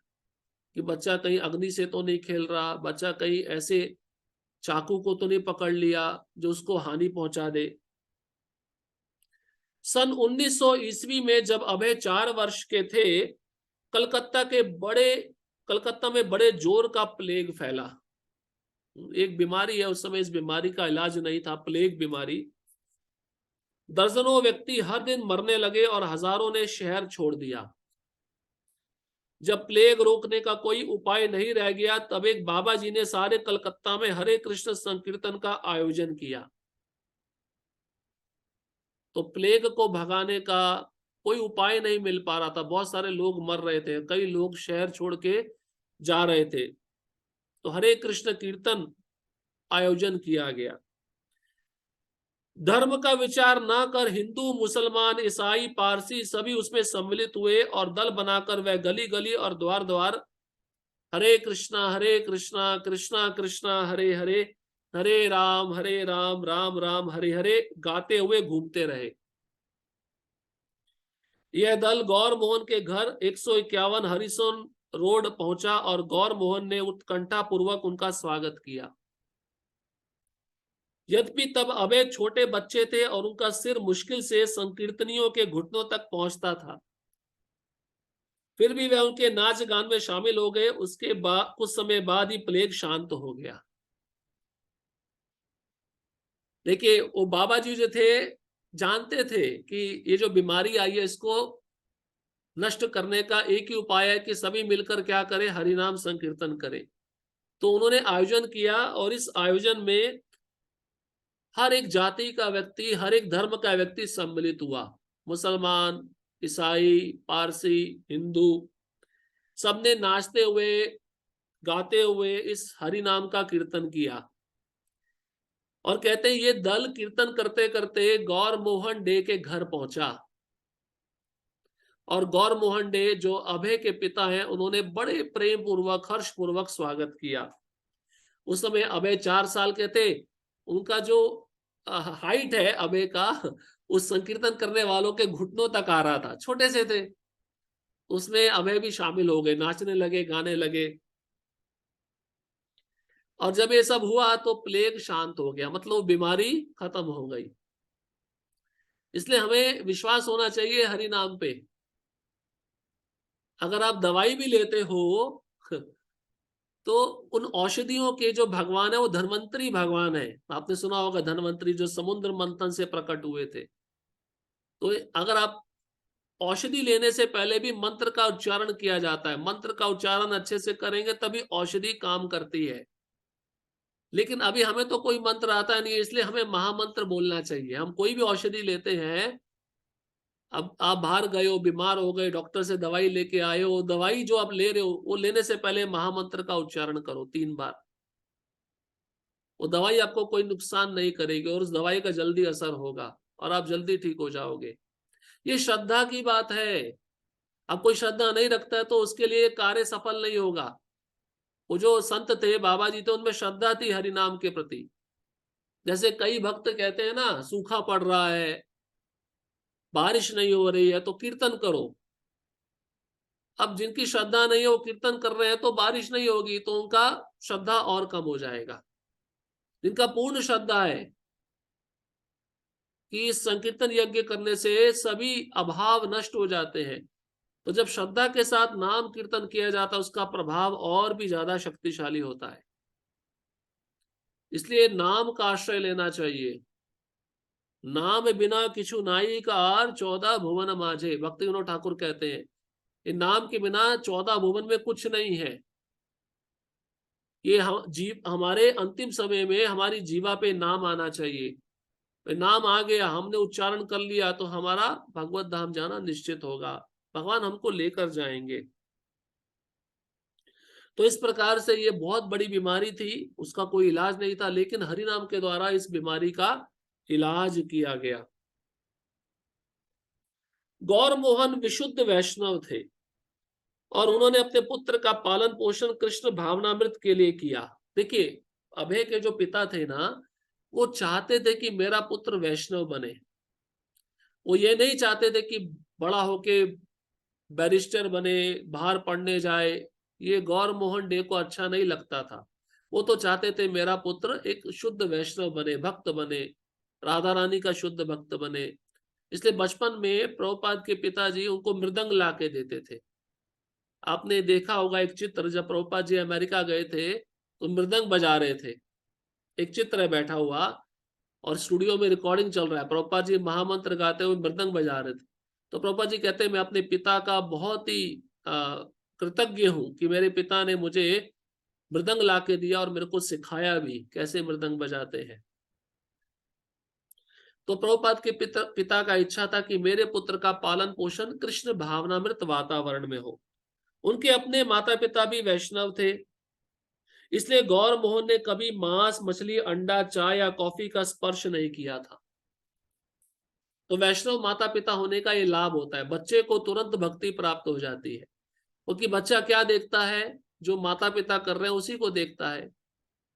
कि बच्चा कहीं अग्नि से तो नहीं खेल रहा, बच्चा कहीं ऐसे चाकू को तो नहीं पकड़ लिया जो उसको हानि पहुंचा दे। सन 1900 ईस्वी में जब अभय 4 वर्ष के थे, कलकत्ता में बड़े जोर का प्लेग फैला। एक बीमारी है, उस समय इस बीमारी का इलाज नहीं था, प्लेग बीमारी। दर्जनों व्यक्ति हर दिन मरने लगे और हजारों ने शहर छोड़ दिया। जब प्लेग रोकने का कोई उपाय नहीं रह गया, तब एक बाबा जी ने सारे कलकत्ता में हरे कृष्ण संकीर्तन का आयोजन किया। तो प्लेग को भगाने का कोई उपाय नहीं मिल पा रहा था, बहुत सारे लोग मर रहे थे, कई लोग शहर छोड़ के जा रहे थे। तो हरे कृष्ण कीर्तन आयोजन किया गया। धर्म का विचार न कर हिंदू, मुसलमान, ईसाई, पारसी सभी उसमें सम्मिलित हुए और दल बनाकर वह गली गली और द्वार द्वार हरे कृष्णा कृष्णा कृष्णा हरे हरे, हरे राम राम राम हरे हरे गाते हुए घूमते रहे। यह दल गौर मोहन के घर 151 हरिसन रोड पहुंचा और गौर मोहन ने उत्कंठा पूर्वक उनका स्वागत किया। यद्यपि तब अभय छोटे बच्चे थे और उनका सिर मुश्किल से संकीर्तनियों के घुटनों तक पहुंचता था, फिर भी वे उनके नाच गान में शामिल हो गए। उसके बाद कुछ समय बाद ही प्लेग शांत हो गया। देखिए, वो बाबा जी जो थे जानते थे कि ये जो बीमारी आई है इसको नष्ट करने का एक ही उपाय है कि सभी मिलकर क्या करें, हरिनाम संकीर्तन करें। तो उन्होंने आयोजन किया और इस आयोजन में हर एक जाति का व्यक्ति, हर एक धर्म का व्यक्ति सम्मिलित हुआ। मुसलमान, ईसाई, पारसी, हिंदू, सबने नाचते हुए गाते हुए इस हरि नाम का कीर्तन किया। और कहते हैं ये दल कीर्तन करते करते गौर मोहन डे के घर पहुंचा, और गौर मोहन डे जो अभय के पिता हैं, उन्होंने बड़े प्रेम पूर्वक, हर्ष पूर्वक स्वागत किया। उस समय अभय 4 साल के थे। उनका जो हाइट है अभय का, उस संकीर्तन करने वालों के घुटनों तक आ रहा था, छोटे से थे। उसमें अभय भी शामिल हो गए, नाचने लगे, गाने लगे। और जब ये सब हुआ तो प्लेग शांत हो गया, मतलब बीमारी खत्म हो गई। इसलिए हमें विश्वास होना चाहिए हरि नाम पे। अगर आप दवाई भी लेते हो तो उन औषधियों के जो भगवान है वो धन्वंतरी भगवान है। आपने सुना होगा धन्वंतरी जो समुद्र मंथन से प्रकट हुए थे। तो अगर आप औषधि लेने से पहले भी मंत्र का उच्चारण किया जाता है, मंत्र का उच्चारण अच्छे से करेंगे तभी औषधि काम करती है। लेकिन अभी हमें तो कोई मंत्र आता नहीं है, इसलिए हमें महामंत्र बोलना चाहिए। हम कोई भी औषधि लेते हैं, अब आप बाहर गए हो, बीमार हो गए, डॉक्टर से दवाई लेके आए हो, दवाई जो आप ले रहे हो वो लेने से पहले महामंत्र का उच्चारण करो 3 बार। वो दवाई आपको कोई नुकसान नहीं करेगी और उस दवाई का जल्दी असर होगा और आप जल्दी ठीक हो जाओगे। ये श्रद्धा की बात है। अब कोई श्रद्धा नहीं रखता है तो उसके लिए कार्य सफल नहीं होगा। वो जो संत थे, बाबा जी थे, उनमें श्रद्धा थी हरि नाम के प्रति। जैसे कई भक्त कहते हैं ना, सूखा पड़ रहा है, बारिश नहीं हो रही है, तो कीर्तन करो। अब जिनकी श्रद्धा नहीं है वो कीर्तन कर रहे हैं तो बारिश नहीं होगी, तो उनका श्रद्धा और कम हो जाएगा। जिनका पूर्ण श्रद्धा है कि इस संकीर्तन यज्ञ करने से सभी अभाव नष्ट हो जाते हैं, तो जब श्रद्धा के साथ नाम कीर्तन किया जाता है उसका प्रभाव और भी ज्यादा शक्तिशाली होता है। इसलिए नाम का आश्रय लेना चाहिए। नाम बिना किछु नाई कार 14 भुवन माझे, भक्ति विनोद ठाकुर कहते हैं। ये नाम के बिना 14 भुवन में कुछ नहीं है। ये हमारे अंतिम समय में हमारी जीवा पे नाम आना चाहिए। नाम आ गया, हमने उच्चारण कर लिया तो हमारा भगवत धाम जाना निश्चित होगा। भगवान हमको लेकर जाएंगे। तो इस प्रकार से ये बहुत बड़ी बीमारी थी, उसका कोई इलाज नहीं था, लेकिन हरि नाम के द्वारा इस बीमारी का इलाज किया गया। गौर मोहन विशुद्ध वैष्णव थे और उन्होंने अपने पुत्र का पालन पोषण कृष्ण भावनामृत के लिए किया। देखिए, अभय के जो पिता थे ना, वो चाहते थे कि मेरा पुत्र वैष्णव बने। वो ये नहीं चाहते थे कि बड़ा होके बैरिस्टर बने, बाहर पढ़ने जाए। ये गौर मोहन डे को अच्छा नहीं लगता था। वो तो चाहते थे मेरा पुत्र एक शुद्ध वैष्णव बने, भक्त बने, राधा रानी का शुद्ध भक्त बने। इसलिए बचपन में प्रभुपाद के पिताजी उनको मृदंग ला के देते थे। आपने देखा होगा एक चित्र, जब प्रभुपाद जी अमेरिका गए थे तो मृदंग बजा रहे थे। एक चित्र है बैठा हुआ और स्टूडियो में रिकॉर्डिंग चल रहा है, प्रभुपाद जी महामंत्र गाते हुए मृदंग बजा रहे थे। तो प्रभुपाद जी कहते हैं मैं अपने पिता का बहुत ही कृतज्ञ हूं कि मेरे पिता ने मुझे मृदंग ला के दिया और मेरे को सिखाया भी कैसे मृदंग बजाते हैं। तो प्रभुपाद के पिता का इच्छा था कि मेरे पुत्र का पालन पोषण कृष्ण भावनामृत वातावरण में हो। उनके अपने माता पिता भी वैष्णव थे, इसलिए गौर मोहन ने कभी मांस, मछली, अंडा, चाय या कॉफी का स्पर्श नहीं किया था। तो वैष्णव माता पिता होने का ये लाभ होता है, बच्चे को तुरंत भक्ति प्राप्त हो जाती है, क्योंकि बच्चा क्या देखता है, जो माता पिता कर रहे हैं उसी को देखता है।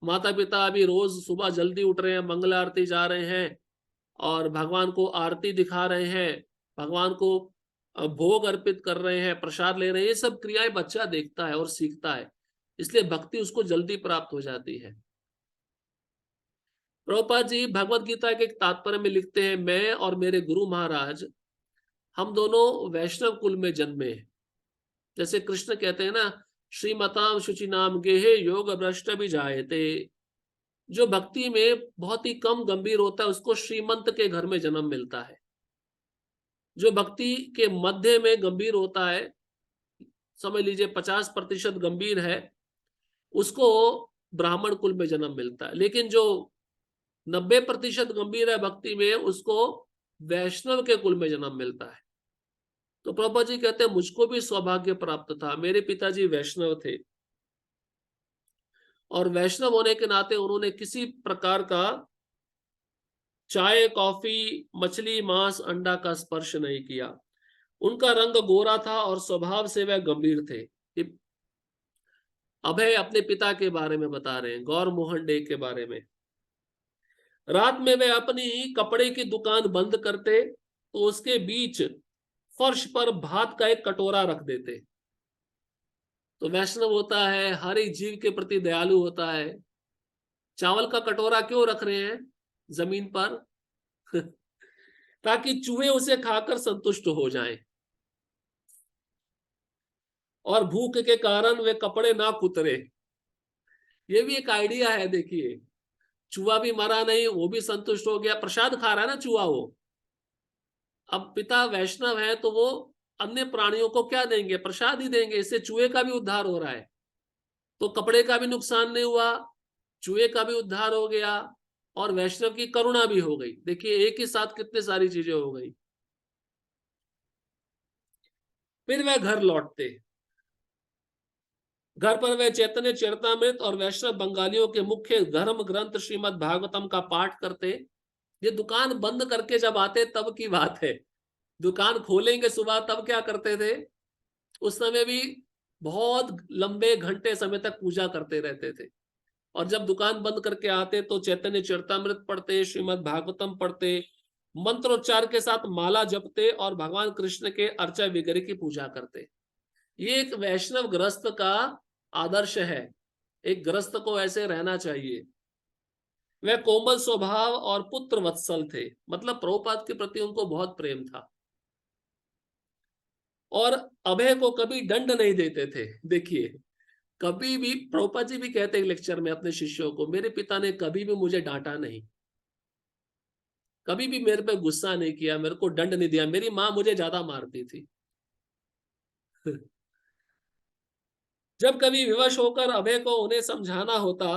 माता पिता अभी रोज सुबह जल्दी उठ रहे हैं, मंगल आरती जा रहे हैं और भगवान को आरती दिखा रहे हैं, भगवान को भोग अर्पित कर रहे हैं, प्रसाद ले रहे हैं, ये सब क्रियाएं बच्चा देखता है और सीखता है, इसलिए भक्ति उसको जल्दी प्राप्त हो जाती है। प्रभुपाद जी भगवत गीता के एक तात्पर्य में लिखते हैं, मैं और मेरे गुरु महाराज हम दोनों वैष्णव कुल में जन्मे हैं। जैसे कृष्ण कहते हैं ना, श्रीमताम शुचि नाम गेहे योग भ्रष्ट भी जायते। जो भक्ति में बहुत ही कम गंभीर होता है उसको श्रीमंत के घर में जन्म मिलता है। जो भक्ति के मध्य में गंभीर होता है, समझ लीजिए 50% गंभीर है, उसको ब्राह्मण कुल में जन्म मिलता है। लेकिन जो 90% गंभीर है भक्ति में, उसको वैष्णव के कुल में जन्म मिलता है। तो प्रभुपाद जी कहते हैं मुझको भी सौभाग्य प्राप्त था, मेरे पिताजी वैष्णव थे और वैष्णव होने के नाते उन्होंने किसी प्रकार का चाय, कॉफी, मछली, मांस, अंडा का स्पर्श नहीं किया। उनका रंग गोरा था और स्वभाव से वह गंभीर थे। अभय अपने पिता के बारे में बता रहे हैं, गौर मोहन डे के बारे में। रात में वे अपनी कपड़े की दुकान बंद करते तो उसके बीच फर्श पर भात का एक कटोरा रख देते। तो वैष्णव होता है, हर एक जीव के प्रति दयालु होता है। चावल का कटोरा क्यों रख रहे हैं जमीन पर? ताकि चूहे उसे खाकर संतुष्ट हो जाएं और भूख के कारण वे कपड़े ना कुतरे। ये भी एक आइडिया है। देखिए, चूहा भी मरा नहीं, वो भी संतुष्ट हो गया, प्रसाद खा रहा है ना चूहा वो। अब पिता वैष्णव है तो वो अन्य प्राणियों को क्या देंगे? प्रसाद ही देंगे। इससे चूहे का भी उद्धार हो रहा है, तो कपड़े का भी नुकसान नहीं हुआ, चूहे का भी उद्धार हो गया और वैष्णव की करुणा भी हो गई। देखिए, एक ही साथ कितनी सारी चीजें हो गई। फिर वह घर लौटते। घर पर वे चैतन्य चरितमृत और वैष्णव बंगालियों के मुख्य धर्म ग्रंथ श्रीमद् भागवतम का पाठ करते। ये दुकान बंद करके जब आते तब की बात है। दुकान खोलेंगे सुबह तब क्या करते थे? उस समय भी बहुत लंबे घंटे समय तक पूजा करते रहते थे। और जब दुकान बंद करके आते तो चैतन्य चरितमृत पढ़ते, श्रीमद् भागवतम पढ़ते, मंत्रोच्चार के साथ माला जपते और भगवान कृष्ण के अर्चा वगैरह की पूजा करते। ये एक वैष्णव गृहस्थ का आदर्श है। एक गृहस्थ को ऐसे रहना चाहिए। वह कोमल स्वभाव और पुत्र वत्सल थे, मतलब प्रभुपाद के प्रति उनको बहुत प्रेम था और अभय को कभी दंड नहीं देते थे। देखिए, कभी भी प्रभुपाद जी भी कहते हैं लेक्चर में अपने शिष्यों को, मेरे पिता ने कभी भी मुझे डांटा नहीं, कभी भी मेरे पे गुस्सा नहीं किया, मेरे को दंड नहीं दिया। मेरी माँ मुझे ज्यादा मारती थी। जब कभी विवश होकर अभय को उन्हें समझाना होता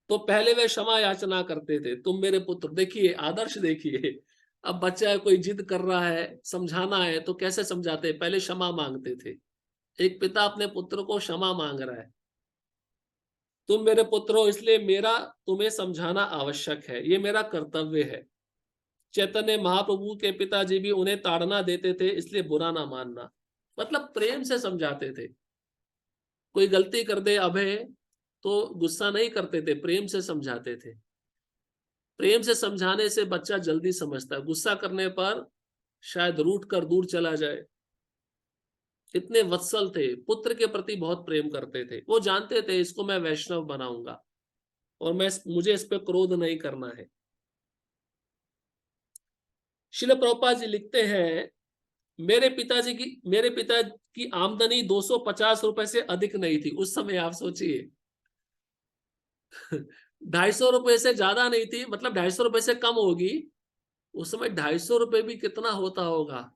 तो पहले वे क्षमा याचना करते थे, तुम मेरे पुत्र। देखिए आदर्श, देखिए अब बच्चा कोई जिद कर रहा है, समझाना है, तो कैसे समझाते? पहले क्षमा मांगते थे। एक पिता अपने पुत्र को क्षमा मांग रहा है, तुम मेरे पुत्र हो इसलिए मेरा तुम्हें समझाना आवश्यक है, ये मेरा कर्तव्य है। चैतन्य महाप्रभु के पिताजी भी उन्हें ताड़ना देते थे, इसलिए बुरा ना मानना। मतलब प्रेम से समझाते थे। कोई गलती कर दे अभय तो गुस्सा नहीं करते थे, प्रेम से समझाते थे। प्रेम से समझाने से बच्चा जल्दी समझता है, गुस्सा करने पर शायद रूठ कर दूर चला जाए। इतने वत्सल थे, पुत्र के प्रति बहुत प्रेम करते थे। वो जानते थे इसको मैं वैष्णव बनाऊंगा और मुझे इस पे क्रोध नहीं करना है। शिल प्रभुपाद जी लिखते हैं, मेरे पिता की आमदनी 250 रुपए से अधिक नहीं थी उस समय। आप सोचिए 250 रुपए से ज्यादा नहीं थी, मतलब 250 रुपए से कम होगी। उस समय 250 रुपए भी कितना होता होगा,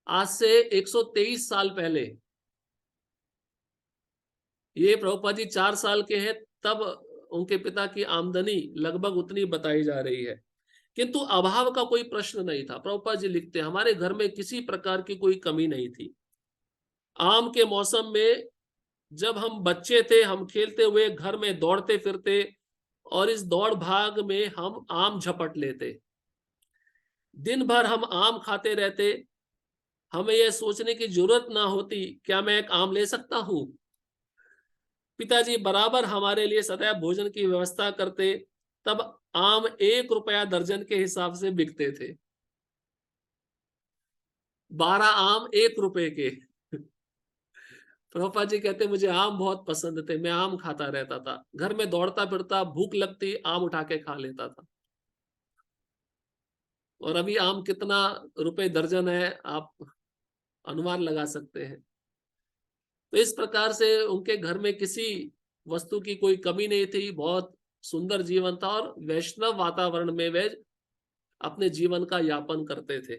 आज से 123 साल पहले। ये प्रभुपाद जी 4 साल के हैं तब उनके पिता की आमदनी लगभग उतनी बताई जा रही है, किंतु अभाव का कोई प्रश्न नहीं था। प्रभुपाद जी लिखते हैं, हमारे घर में किसी प्रकार की कोई कमी नहीं थी। आम के मौसम में जब हम बच्चे थे, हम खेलते हुए घर में दौड़ते फिरते और इस दौड़ भाग में हम आम झपट लेते। दिन भर हम आम खाते रहते, हमें यह सोचने की जरूरत ना होती क्या मैं एक आम ले सकता हूं। पिताजी बराबर हमारे लिए सदैव भोजन की व्यवस्था करते। तब आम 1 रुपया दर्जन के हिसाब से बिकते थे। 12 आम 1 रुपए के। प्रभुपाद जी कहते मुझे आम बहुत पसंद थे, मैं आम खाता रहता था, घर में दौड़ता फिरता, भूख लगती आम उठा के खा लेता था। और अभी आम कितना रुपए दर्जन है आप अनुमान लगा सकते हैं। तो इस प्रकार से उनके घर में किसी वस्तु की कोई कमी नहीं थी, बहुत सुंदर जीवन था और वैष्णव वातावरण में वे अपने जीवन का यापन करते थे।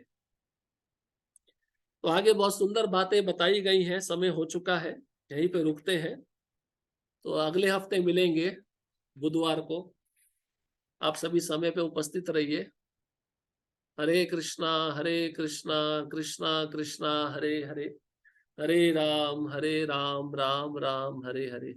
तो आगे बहुत सुंदर बातें बताई गई हैं, समय हो चुका है, यहीं पे रुकते हैं। तो अगले हफ्ते मिलेंगे बुधवार को। आप सभी समय पे उपस्थित रहिए। हरे कृष्णा कृष्णा कृष्णा हरे हरे, हरे राम राम राम हरे हरे।